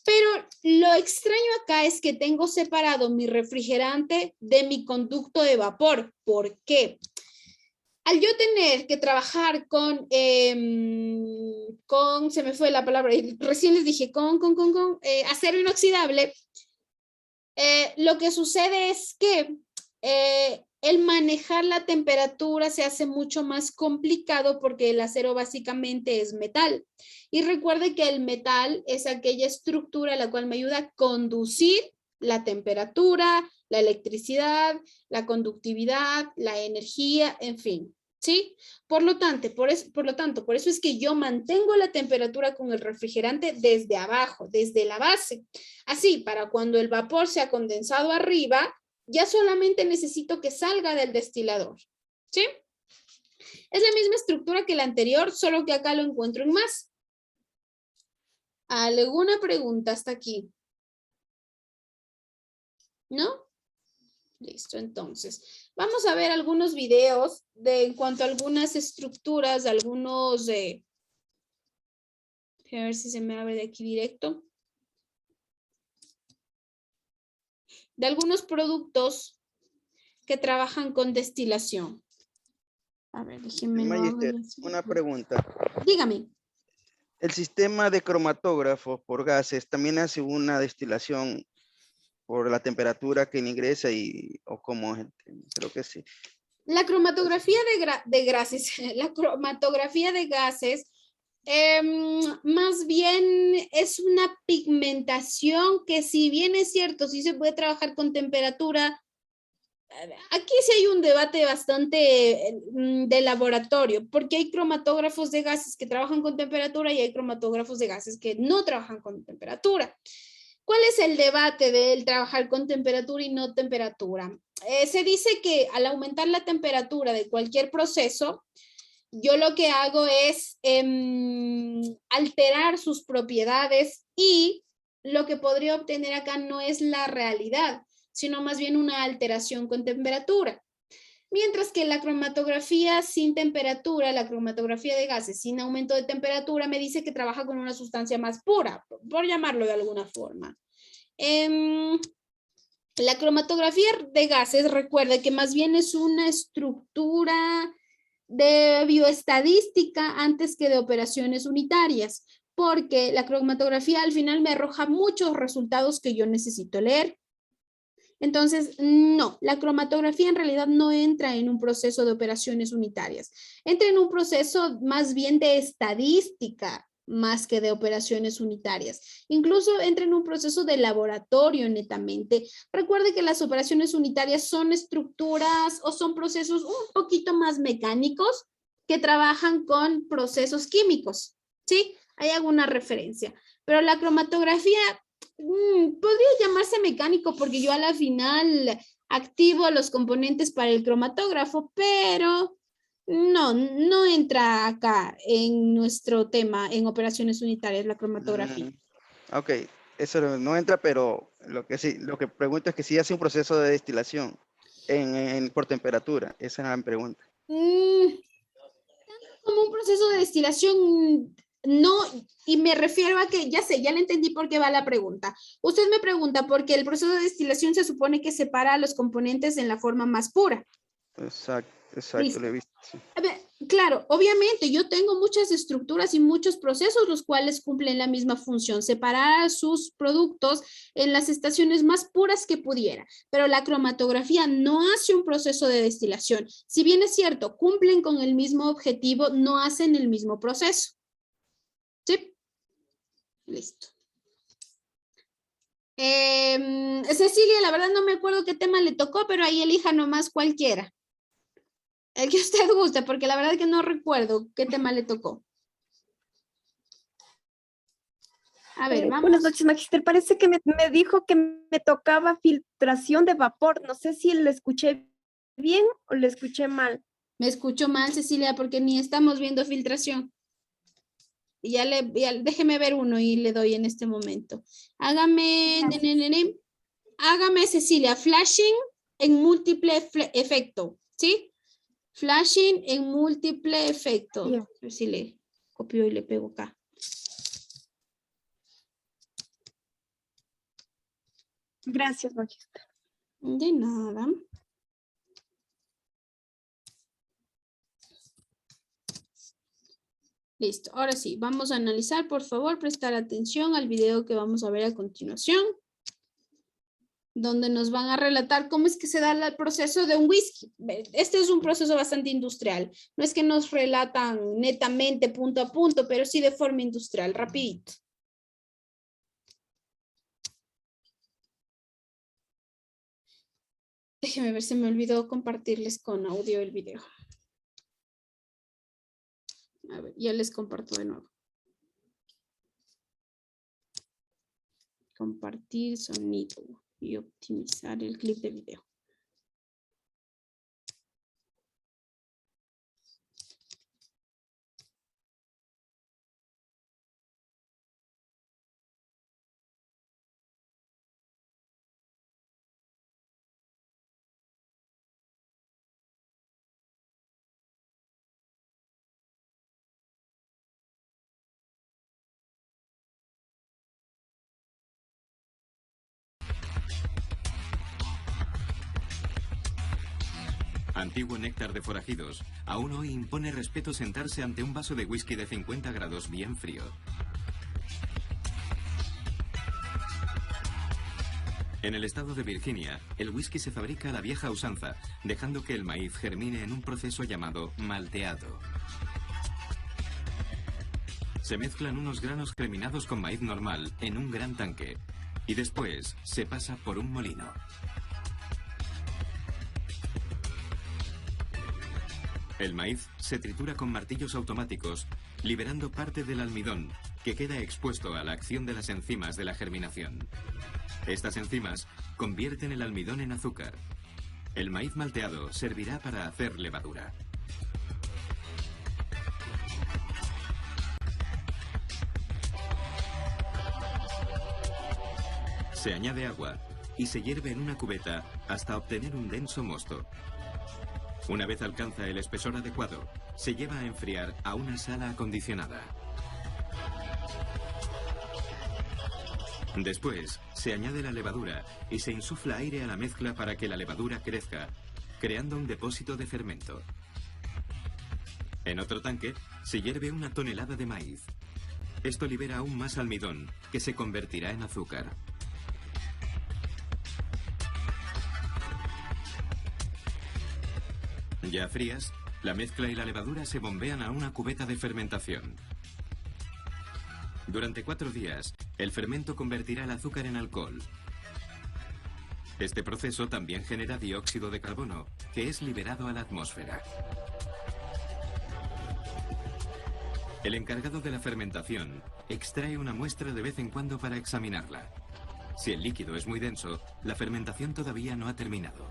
Pero lo extraño acá es que tengo separado mi refrigerante de mi conducto de vapor. ¿Por qué? Al yo tener que trabajar con se me fue la palabra, recién les dije, acero inoxidable, lo que sucede es que el manejar la temperatura se hace mucho más complicado porque el acero básicamente es metal. Y recuerde que el metal es aquella estructura la cual me ayuda a conducir la temperatura, la electricidad, la conductividad, la energía, en fin, ¿sí? Por lo tanto, por eso es que yo mantengo la temperatura con el refrigerante desde abajo, desde la base. Así, para cuando el vapor se ha condensado arriba, ya solamente necesito que salga del destilador, ¿sí? Es la misma estructura que la anterior, solo que acá lo encuentro en más. ¿Alguna pregunta hasta aquí? ¿No? Listo, entonces. Vamos a ver algunos videos en cuanto a algunas estructuras, algunos... a ver si se me abre de aquí directo. De algunos productos que trabajan con destilación. A ver, déjenme... Magister, una pregunta. Dígame. El sistema de cromatógrafos por gases también hace una destilación por la temperatura que ingresa o como creo que sí. La cromatografía de gases, la cromatografía de gases más bien es una pigmentación que, si bien es cierto, sí se puede trabajar con temperatura. Aquí sí hay un debate bastante de laboratorio, porque hay cromatógrafos de gases que trabajan con temperatura y hay cromatógrafos de gases que no trabajan con temperatura. ¿Cuál es el debate del trabajar con temperatura y no temperatura? Se dice que al aumentar la temperatura de cualquier proceso, yo lo que hago es alterar sus propiedades, y lo que podría obtener acá no es la realidad, sino más bien una alteración con temperatura. Mientras que la cromatografía sin temperatura, la cromatografía de gases sin aumento de temperatura, me dice que trabaja con una sustancia más pura, por llamarlo de alguna forma. La cromatografía de gases, recuerde que más bien es una estructura de bioestadística antes que de operaciones unitarias, porque la cromatografía al final me arroja muchos resultados que yo necesito leer. Entonces, no, la cromatografía en realidad no entra en un proceso de operaciones unitarias. Entra en un proceso más bien de estadística, más que de operaciones unitarias. Incluso entra en un proceso de laboratorio netamente. Recuerde que las operaciones unitarias son estructuras o son procesos un poquito más mecánicos que trabajan con procesos químicos, ¿sí? Hay alguna referencia. Pero la cromatografía podría llamarse mecánico porque yo a la final activo los componentes para el cromatógrafo, pero no entra acá en nuestro tema en operaciones unitarias la cromatografía. Ok, eso no entra, pero lo que pregunto es que si hace un proceso de destilación por temperatura. Esa es la pregunta. Como un proceso de destilación, no, y me refiero a que, ya sé, ya le entendí por qué va la pregunta. Usted me pregunta porque el proceso de destilación se supone que separa a los componentes en la forma más pura. Exacto, Listo. lo he visto. Sí. A ver, claro, obviamente yo tengo muchas estructuras y muchos procesos los cuales cumplen la misma función, separar sus productos en las estaciones más puras que pudiera, pero la cromatografía no hace un proceso de destilación. Si bien es cierto, cumplen con el mismo objetivo, no hacen el mismo proceso. ¿Sí? Listo. Cecilia, la verdad no me acuerdo qué tema le tocó, pero ahí elija nomás cualquiera. El que usted guste, porque la verdad es que no recuerdo qué tema le tocó. A ver, vamos. Buenas noches, magíster. Parece que me dijo que me tocaba filtración de vapor. No sé si le escuché bien o le escuché mal. Me escucho mal, Cecilia, porque ni estamos viendo filtración. Y déjeme ver uno y le doy en este momento. Hágame, Cecilia, flashing en múltiple efecto, ¿sí? Flashing en múltiple efecto. Bien. A ver si le copio y le pego acá. Gracias, magíster. De nada. Listo, ahora sí, vamos a analizar, por favor, prestar atención al video que vamos a ver a continuación, donde nos van a relatar cómo es que se da el proceso de un whisky. Este es un proceso bastante industrial. No es que nos relatan netamente punto a punto, pero sí de forma industrial, rapidito. Déjenme ver, se me olvidó compartirles con audio el video. A ver, ya les comparto de nuevo. Compartir sonido y optimizar el clip de video. Antiguo néctar de forajidos, aún hoy impone respeto sentarse ante un vaso de whisky de 50 grados bien frío. En el estado de Virginia, el whisky se fabrica a la vieja usanza, dejando que el maíz germine en un proceso llamado malteado. Se mezclan unos granos germinados con maíz normal en un gran tanque y después se pasa por un molino. El maíz se tritura con martillos automáticos, liberando parte del almidón, que queda expuesto a la acción de las enzimas de la germinación. Estas enzimas convierten el almidón en azúcar. El maíz malteado servirá para hacer levadura. Se añade agua y se hierve en una cubeta hasta obtener un denso mosto. Una vez alcanza el espesor adecuado, se lleva a enfriar a una sala acondicionada. Después, se añade la levadura y se insufla aire a la mezcla para que la levadura crezca, creando un depósito de fermento. En otro tanque, se hierve 1 tonelada de maíz. Esto libera aún más almidón, que se convertirá en azúcar. Ya frías, la mezcla y la levadura se bombean a una cubeta de fermentación. Durante 4 días, el fermento convertirá el azúcar en alcohol. Este proceso también genera dióxido de carbono, que es liberado a la atmósfera. El encargado de la fermentación extrae una muestra de vez en cuando para examinarla. Si el líquido es muy denso, la fermentación todavía no ha terminado.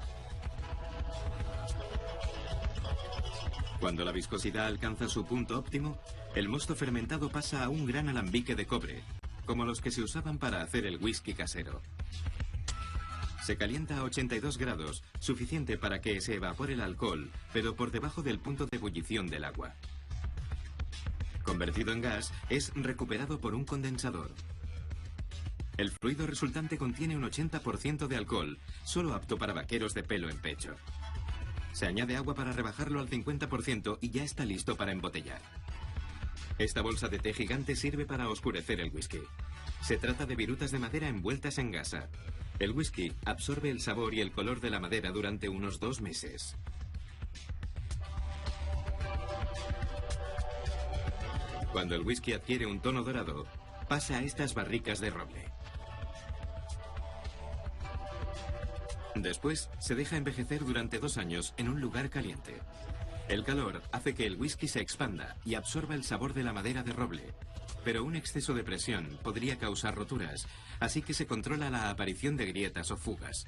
Cuando la viscosidad alcanza su punto óptimo, el mosto fermentado pasa a un gran alambique de cobre, como los que se usaban para hacer el whisky casero. Se calienta a 82 grados, suficiente para que se evapore el alcohol, pero por debajo del punto de ebullición del agua. Convertido en gas, es recuperado por un condensador. El fluido resultante contiene un 80% de alcohol, solo apto para vaqueros de pelo en pecho. Se añade agua para rebajarlo al 50% y ya está listo para embotellar. Esta bolsa de té gigante sirve para oscurecer el whisky. Se trata de virutas de madera envueltas en gasa. El whisky absorbe el sabor y el color de la madera durante unos 2 meses. Cuando el whisky adquiere un tono dorado, pasa a estas barricas de roble. Después, se deja envejecer durante 2 años en un lugar caliente. El calor hace que el whisky se expanda y absorba el sabor de la madera de roble. Pero un exceso de presión podría causar roturas, así que se controla la aparición de grietas o fugas.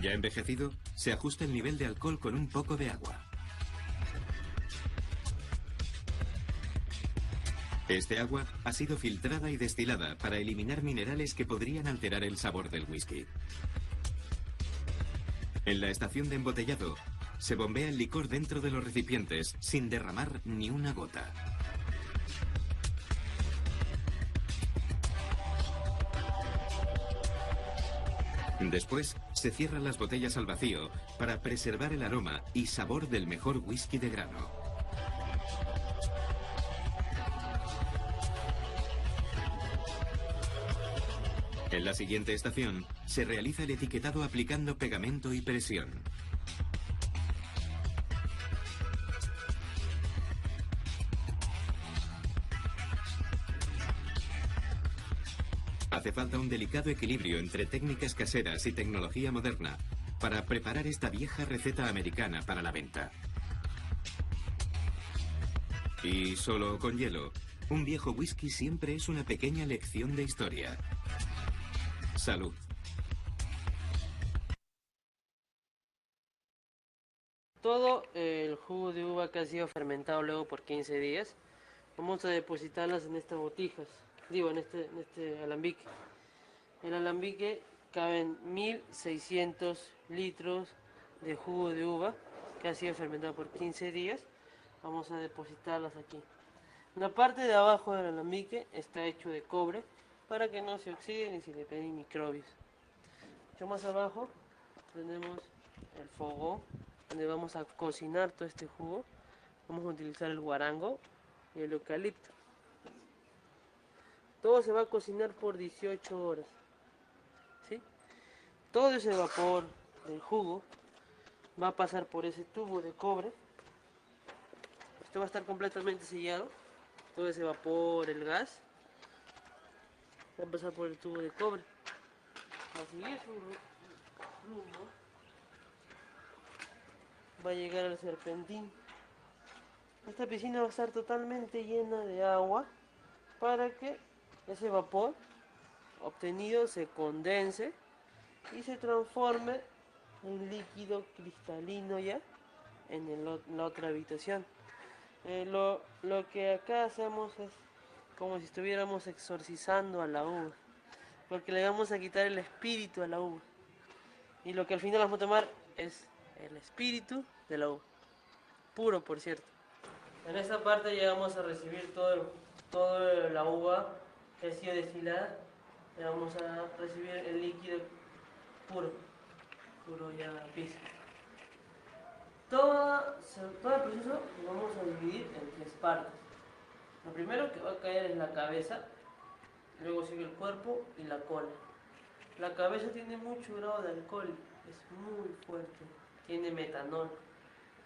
Ya envejecido, se ajusta el nivel de alcohol con un poco de agua. Este agua ha sido filtrada y destilada para eliminar minerales que podrían alterar el sabor del whisky. En la estación de embotellado, se bombea el licor dentro de los recipientes sin derramar ni una gota. Después, se cierran las botellas al vacío para preservar el aroma y sabor del mejor whisky de grano. En la siguiente estación, se realiza el etiquetado aplicando pegamento y presión. Hace falta un delicado equilibrio entre técnicas caseras y tecnología moderna para preparar esta vieja receta americana para la venta. Y solo con hielo, un viejo whisky siempre es una pequeña lección de historia. Salud. Todo el jugo de uva que ha sido fermentado luego por 15 días, vamos a depositarlas en estas botijas, en este alambique. En el alambique caben 1600 litros de jugo de uva que ha sido fermentado por 15 días. Vamos a depositarlas aquí. La parte de abajo del alambique está hecho de cobre para que no se oxiden ni se le peguen microbios. Mucho más abajo tenemos el fogón donde vamos a cocinar todo este jugo. Vamos a utilizar el guarango y el eucalipto. Todo se va a cocinar por 18 horas. ¿Sí? Todo ese vapor del jugo va a pasar por ese tubo de cobre. Esto va a estar completamente sellado. Todo ese vapor, el gas, va a pasar por el tubo de cobre. Así es un rumbo. Va a llegar al serpentín. Esta piscina va a estar totalmente llena de agua para que ese vapor obtenido se condense y se transforme en líquido cristalino ya en la otra habitación. Lo que acá hacemos es como si estuviéramos exorcizando a la uva, porque le vamos a quitar el espíritu a la uva, y lo que al final vamos a tomar es el espíritu de la uva, puro por cierto. En esta parte ya vamos a recibir toda la uva que ha sido destilada, ya vamos a recibir el líquido puro ya piso. Todo el proceso lo vamos a dividir en 3 partes. Lo primero que va a caer es la cabeza, luego sigue el cuerpo y la cola. La cabeza tiene mucho grado de alcohol, es muy fuerte, tiene metanol,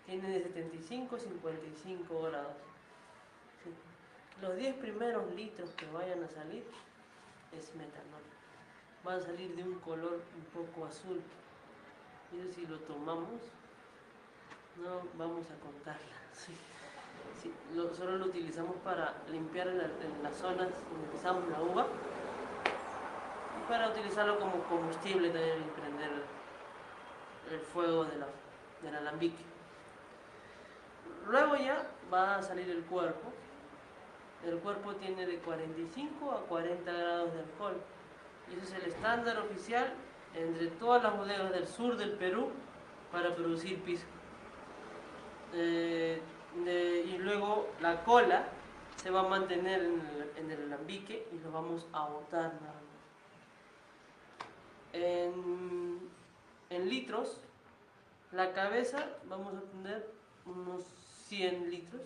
tiene de 75 a 55 grados. ¿Sí? Los 10 primeros litros que vayan a salir es metanol. Van a salir de un color un poco azul. Y eso si lo tomamos, no vamos a contarla. Sí. Sí, solo lo utilizamos para limpiar en las zonas donde pisamos la uva y para utilizarlo como combustible también y prender el fuego del alambique. Luego ya va a salir el cuerpo. El cuerpo tiene de 45 a 40 grados de alcohol. Y ese es el estándar oficial entre todas las bodegas del sur del Perú para producir pisco. Y luego la cola se va a mantener en el alambique y lo vamos a botar nada más. En litros, la cabeza vamos a tener unos 100 litros.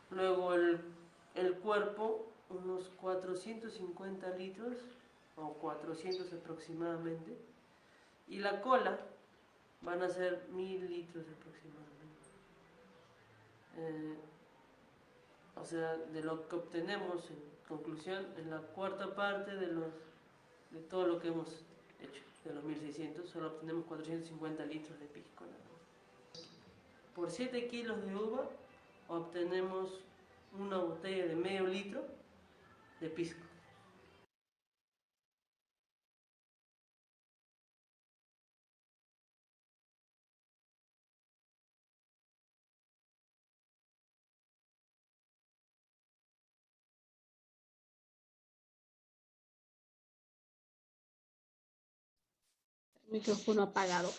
Luego el cuerpo, unos 450 litros o 400 aproximadamente. Y la cola van a ser 1000 litros aproximadamente. O sea, de lo que obtenemos en conclusión es la cuarta parte de todo lo que hemos hecho. De los 1600 solo obtenemos 450 litros de pisco. Por 7 kilos de uva obtenemos una botella de medio litro de pisco. Micrófono apagado.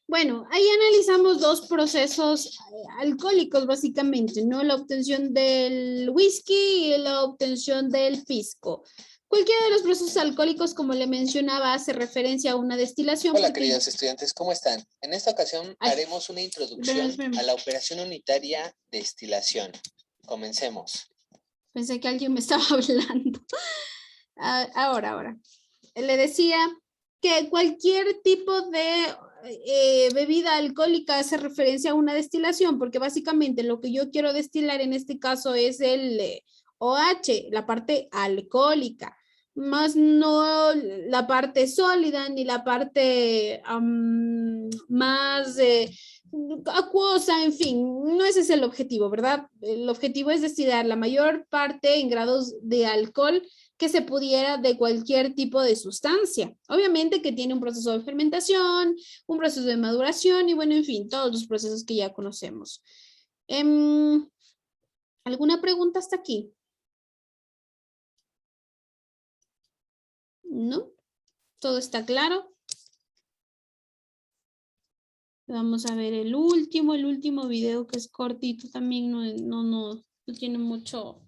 Bueno, ahí analizamos dos procesos alcohólicos básicamente, ¿no? La obtención del whisky y la obtención del pisco. Cualquiera de los procesos alcohólicos, como le mencionaba, hace referencia a una destilación. Hola, queridos estudiantes, ¿cómo están? En esta ocasión haremos una introducción a la operación unitaria destilación. Comencemos. Pensé que alguien me estaba hablando. Ahora. Le decía que cualquier tipo de bebida alcohólica hace referencia a una destilación, porque básicamente lo que yo quiero destilar en este caso es el OH, la parte alcohólica, más no la parte sólida ni la parte más acuosa, en fin, no ese es el objetivo, ¿verdad? El objetivo es destilar la mayor parte en grados de alcohol que se pudiera de cualquier tipo de sustancia. Obviamente que tiene un proceso de fermentación, un proceso de maduración y bueno, en fin, todos los procesos que ya conocemos. ¿Alguna pregunta hasta aquí? ¿No? ¿Todo está claro? Vamos a ver el último video que es cortito también, no tiene mucho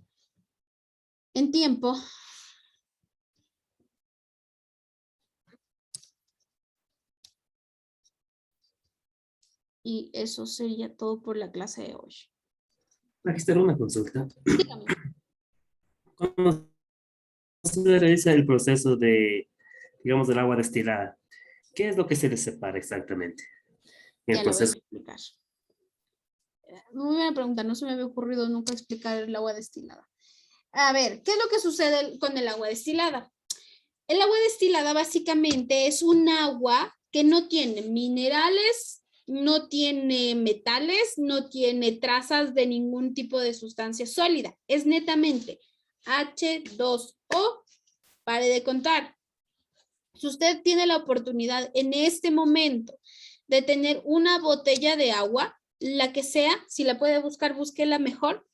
en tiempo. Y eso sería todo por la clase de hoy. Aquí está una consulta. Dígame. ¿Cómo se realiza el proceso de, digamos, del agua destilada? ¿Qué es lo que se le separa exactamente? En el proceso. Lo voy a explicar. Muy buena pregunta, no se me había ocurrido nunca explicar el agua destilada. A ver, ¿qué es lo que sucede con el agua destilada? El agua destilada básicamente es un agua que no tiene minerales, no tiene metales, no tiene trazas de ningún tipo de sustancia sólida. Es netamente H2O. Pare de contar. Si usted tiene la oportunidad en este momento de tener una botella de agua, la que sea, si la puede buscar, búsquela mejor.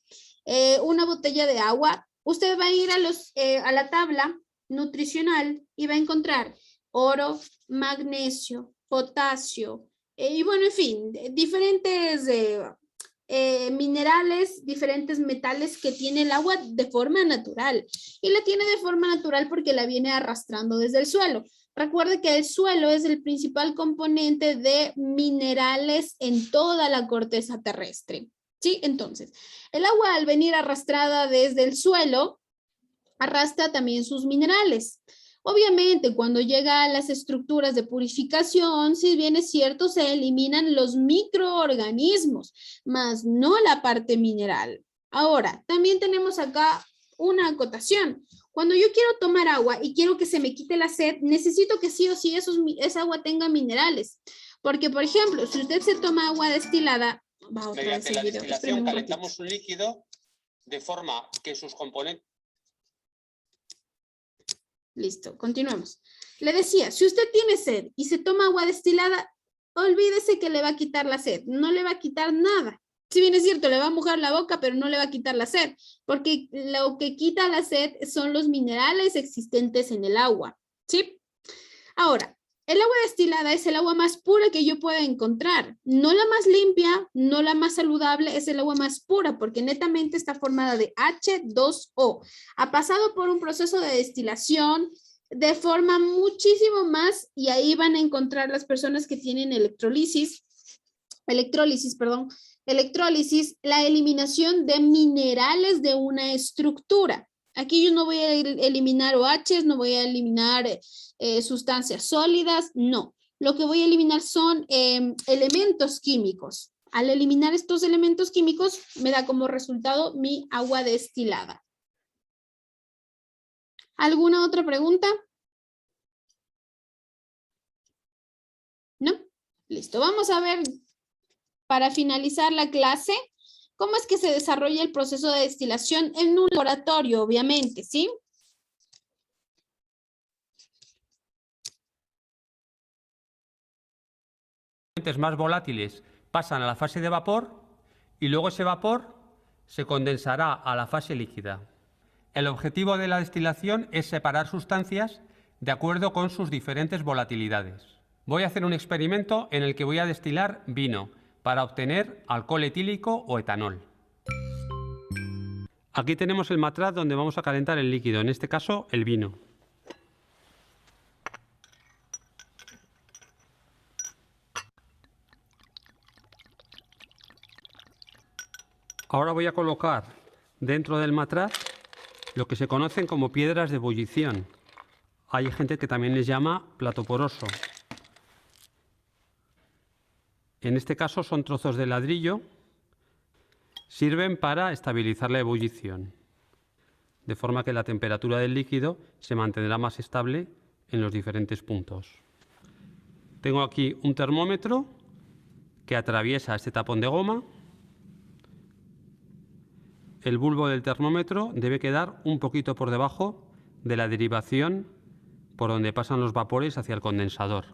Una botella de agua, usted va a ir a la tabla nutricional y va a encontrar oro, magnesio, potasio, y bueno, en fin, diferentes minerales, diferentes metales que tiene el agua de forma natural. Y la tiene de forma natural porque la viene arrastrando desde el suelo. Recuerde que el suelo es el principal componente de minerales en toda la corteza terrestre. ¿Sí? Entonces, el agua al venir arrastrada desde el suelo, arrastra también sus minerales. Obviamente, cuando llega a las estructuras de purificación, si bien es cierto, se eliminan los microorganismos, más no la parte mineral. Ahora, también tenemos acá una acotación. Cuando yo quiero tomar agua y quiero que se me quite la sed, necesito que sí o sí esa agua tenga minerales. Porque, por ejemplo, si usted se toma agua destilada, va otra vez Mediante el la video, destilación espérame un ratito. calentamos un líquido de forma que sus componentes... Listo, continuemos. Le decía, si usted tiene sed y se toma agua destilada, olvídese que le va a quitar la sed, no le va a quitar nada. Si bien es cierto, le va a mojar la boca, pero no le va a quitar la sed, porque lo que quita la sed son los minerales existentes en el agua, ¿sí? Ahora, el agua destilada es el agua más pura que yo pueda encontrar, no la más limpia, no la más saludable, es el agua más pura, porque netamente está formada de H2O. Ha pasado por un proceso de destilación de forma muchísimo más, y ahí van a encontrar las personas que tienen electrólisis, la eliminación de minerales de una estructura. Aquí yo no voy a eliminar OHs, no voy a eliminar sustancias sólidas, no. Lo que voy a eliminar son elementos químicos. Al eliminar estos elementos químicos, me da como resultado mi agua destilada. ¿Alguna otra pregunta? ¿No? Listo, vamos a ver para finalizar la clase, ¿cómo es que se desarrolla el proceso de destilación en un laboratorio, obviamente, sí? Más volátiles pasan a la fase de vapor y luego ese vapor se condensará a la fase líquida. El objetivo de la destilación es separar sustancias de acuerdo con sus diferentes volatilidades. Voy a hacer un experimento en el que voy a destilar vino para obtener alcohol etílico o etanol. Aquí tenemos el matraz donde vamos a calentar el líquido, en este caso el vino. Ahora voy a colocar dentro del matraz lo que se conocen como piedras de ebullición. Hay gente que también les llama plato poroso. En este caso son trozos de ladrillo, sirven para estabilizar la ebullición, de forma que la temperatura del líquido se mantendrá más estable en los diferentes puntos. Tengo aquí un termómetro que atraviesa este tapón de goma. El bulbo del termómetro debe quedar un poquito por debajo de la derivación por donde pasan los vapores hacia el condensador.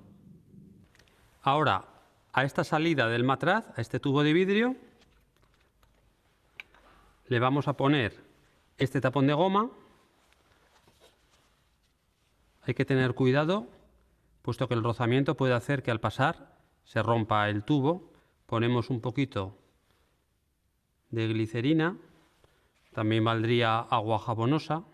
Ahora, a esta salida del matraz, a este tubo de vidrio, le vamos a poner este tapón de goma. Hay que tener cuidado, puesto que el rozamiento puede hacer que al pasar se rompa el tubo. Ponemos un poquito de glicerina, también valdría agua jabonosa.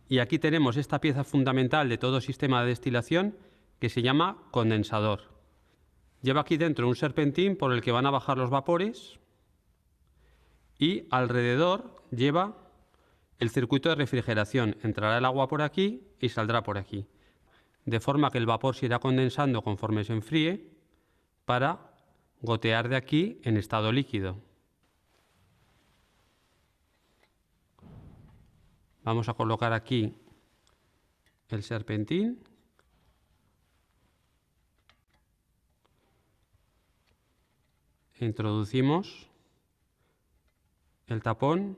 Y aquí tenemos esta pieza fundamental de todo sistema de destilación que se llama condensador. Lleva aquí dentro un serpentín por el que van a bajar los vapores y alrededor lleva el circuito de refrigeración. Entrará el agua por aquí y saldrá por aquí, de forma que el vapor se irá condensando conforme se enfríe para gotear de aquí en estado líquido. Vamos a colocar aquí el serpentín. Introducimos el tapón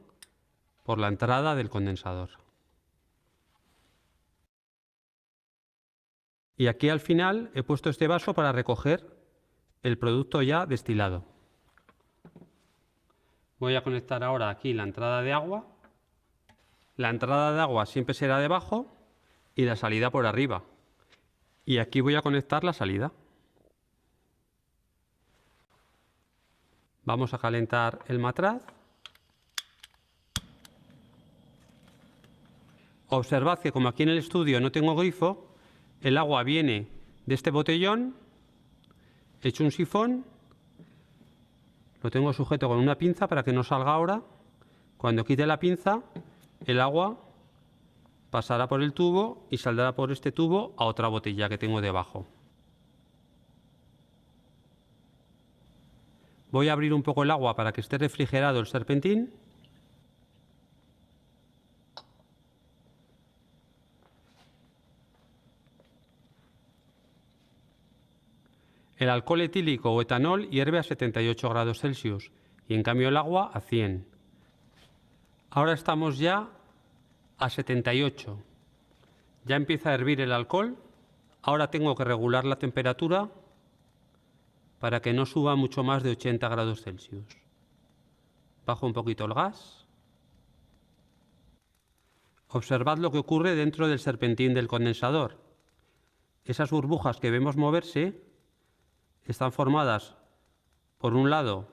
por la entrada del condensador. Y aquí al final he puesto este vaso para recoger el producto ya destilado. Voy a conectar ahora aquí la entrada de agua. La entrada de agua siempre será debajo y la salida por arriba. Y aquí voy a conectar la salida. Vamos a calentar el matraz. Observad que como aquí en el estudio no tengo grifo, el agua viene de este botellón, he hecho un sifón, lo tengo sujeto con una pinza para que no salga ahora. Cuando quite la pinza, el agua pasará por el tubo y saldrá por este tubo a otra botella que tengo debajo. Voy a abrir un poco el agua para que esté refrigerado el serpentín. El alcohol etílico o etanol hierve a 78 grados Celsius y en cambio el agua a 100. Ahora estamos ya a 78. Ya empieza a hervir el alcohol. Ahora tengo que regular la temperatura para que no suba mucho más de 80 grados Celsius. Bajo un poquito el gas. Observad lo que ocurre dentro del serpentín del condensador. Esas burbujas que vemos moverse están formadas, por un lado,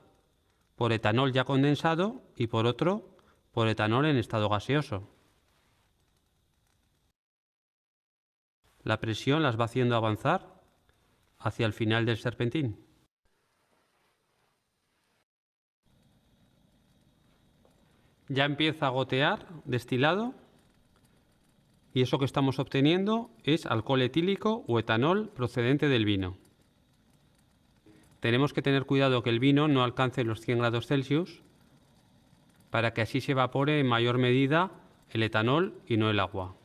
por etanol ya condensado y por otro, por etanol en estado gaseoso. La presión las va haciendo avanzar hacia el final del serpentín. Ya empieza a gotear destilado y eso que estamos obteniendo es alcohol etílico o etanol procedente del vino. Tenemos que tener cuidado que el vino no alcance los 100 grados Celsius para que así se evapore en mayor medida el etanol y no el agua.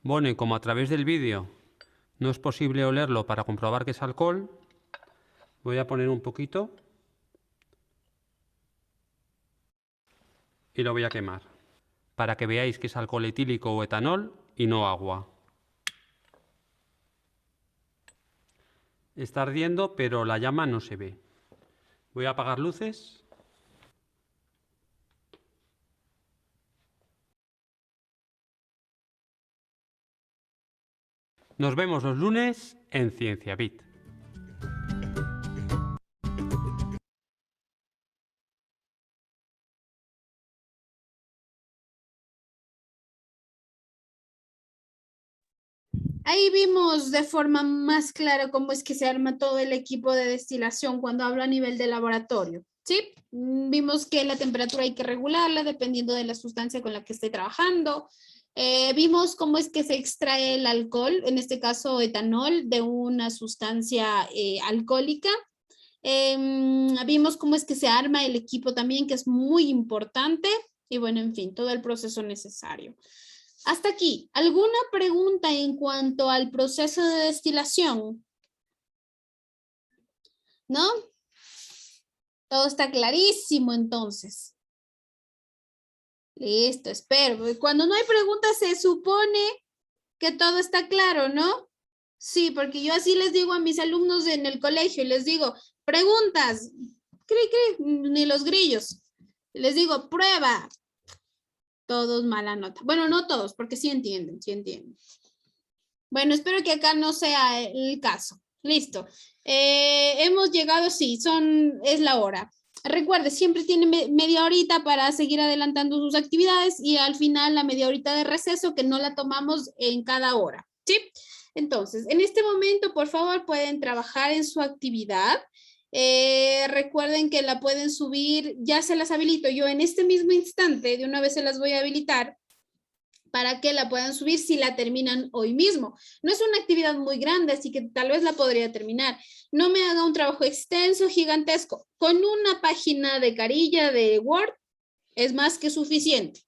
Bueno, y como a través del vídeo no es posible olerlo para comprobar que es alcohol, voy a poner un poquito y lo voy a quemar para que veáis que es alcohol etílico o etanol y no agua. Está ardiendo, pero la llama no se ve. Voy a apagar luces. Nos vemos los lunes en Ciencia Bit. Ahí vimos de forma más clara cómo es que se arma todo el equipo de destilación cuando hablo a nivel de laboratorio, ¿sí? Vimos que la temperatura hay que regularla dependiendo de la sustancia con la que esté trabajando. Vimos cómo es que se extrae el alcohol, en este caso etanol, de una sustancia alcohólica. Vimos cómo es que se arma el equipo también, que es muy importante. Y bueno, en fin, todo el proceso necesario. Hasta aquí, ¿alguna pregunta en cuanto al proceso de destilación? ¿No? Todo está clarísimo entonces. Listo, espero. Cuando no hay preguntas se supone que todo está claro, ¿no? Sí, porque yo así les digo a mis alumnos en el colegio, les digo, preguntas, ni los grillos. Les digo, prueba. Todos mala nota. Bueno, no todos, porque sí entienden, sí entienden. Bueno, espero que acá no sea el caso. Listo. Hemos llegado, sí, es la hora. Recuerde, siempre tiene media horita para seguir adelantando sus actividades y al final la media horita de receso que no la tomamos en cada hora, ¿sí? Entonces, en este momento, por favor, pueden trabajar en su actividad. Recuerden que la pueden subir, ya se las habilito yo en este mismo instante, de una vez se las voy a habilitar para que la puedan subir si la terminan hoy mismo. No es una actividad muy grande, así que tal vez la podría terminar. No me haga un trabajo extenso, gigantesco. Con una página de carilla de Word es más que suficiente.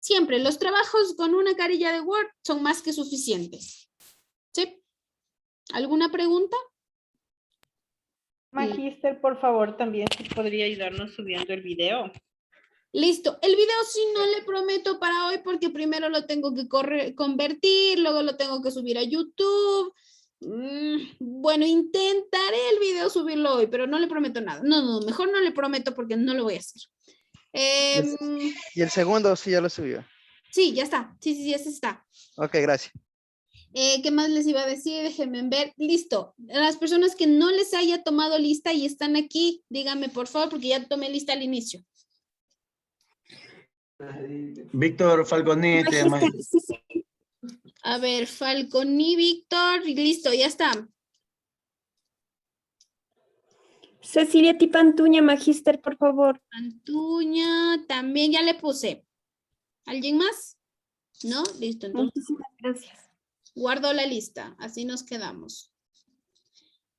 Siempre los trabajos con una carilla de Word son más que suficientes. ¿Sí? ¿Alguna pregunta? Magíster, por favor, también si podría ayudarnos subiendo el video. Listo. El video sí no le prometo para hoy porque primero lo tengo que convertir, luego lo tengo que subir a YouTube. Bueno, intentaré el video subirlo hoy, pero no le prometo nada. No, mejor no le prometo porque no lo voy a hacer. Y el segundo sí ya lo subió. Sí, ya está. Sí, ese está. Ok, gracias. ¿Qué más les iba a decir? Déjenme ver. Listo. Las personas que no les haya tomado lista y están aquí, díganme por favor, porque ya tomé lista al inicio. Víctor Falconi. A ver, Falconi, Víctor. Listo, ya está. Cecilia Tipantuña, magíster, por favor. Antuña, también ya le puse. ¿Alguien más? ¿No? Listo, entonces. Muchísimas gracias. Guardo la lista, así nos quedamos.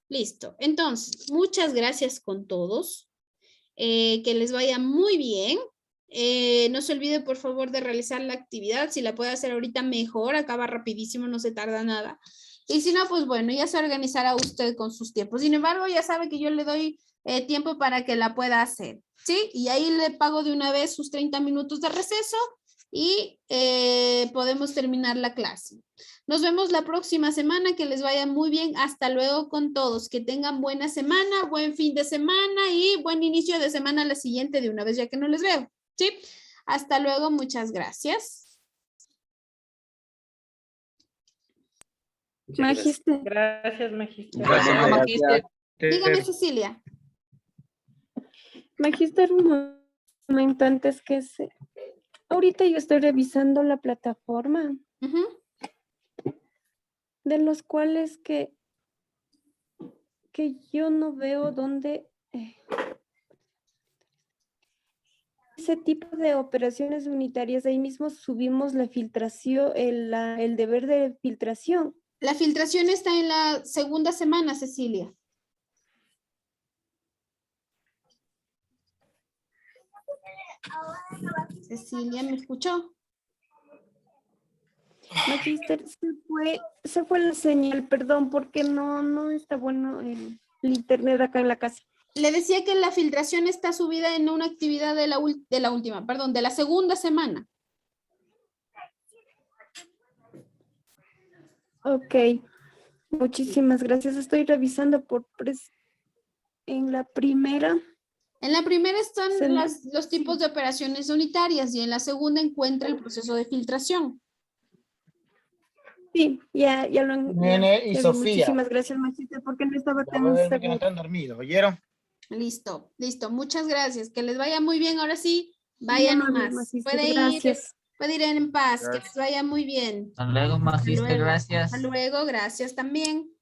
Listo, entonces, muchas gracias con todos. Que les vaya muy bien. No se olvide, por favor, de realizar la actividad. Si la puede hacer ahorita, mejor. Acaba rapidísimo, no se tarda nada. Y si no, pues bueno, ya se organizará usted con sus tiempos. Sin embargo, ya sabe que yo le doy tiempo para que la pueda hacer, ¿sí? Y ahí le pago de una vez sus 30 minutos de receso y podemos terminar la clase. Nos vemos la próxima semana, que les vaya muy bien. Hasta luego con todos. Que tengan buena semana, buen fin de semana y buen inicio de semana la siguiente de una vez, ya que no les veo, ¿sí? Hasta luego, muchas gracias. Magister. Gracias, Magister. Gracias, Magister. Dígame, Cecilia. Magister, un momento antes que se... Ahorita yo estoy revisando la plataforma, de los cuales que yo no veo dónde... ese tipo de operaciones unitarias, ahí mismo subimos la filtración, el deber de filtración. La filtración está en la segunda semana, Cecilia. Cecilia, ¿me escuchó? Magister, se fue la señal, perdón, porque no está bueno el internet acá en la casa. Le decía que la filtración está subida en una actividad de la segunda semana. Ok, muchísimas gracias. Estoy revisando en la primera. En la primera están los tipos de operaciones unitarias y en la segunda encuentra el proceso de filtración. Sí, ya lo Nene y Sofía. Muchísimas gracias, Magister, porque no estaba tan que no seguro. están dormidos, ¿oyeron? Listo. Muchas gracias. Que les vaya muy bien. Ahora sí, vayan nomás. Puede ir en paz. Que les vaya muy bien. Hasta luego, Magister, gracias. Hasta luego, gracias también.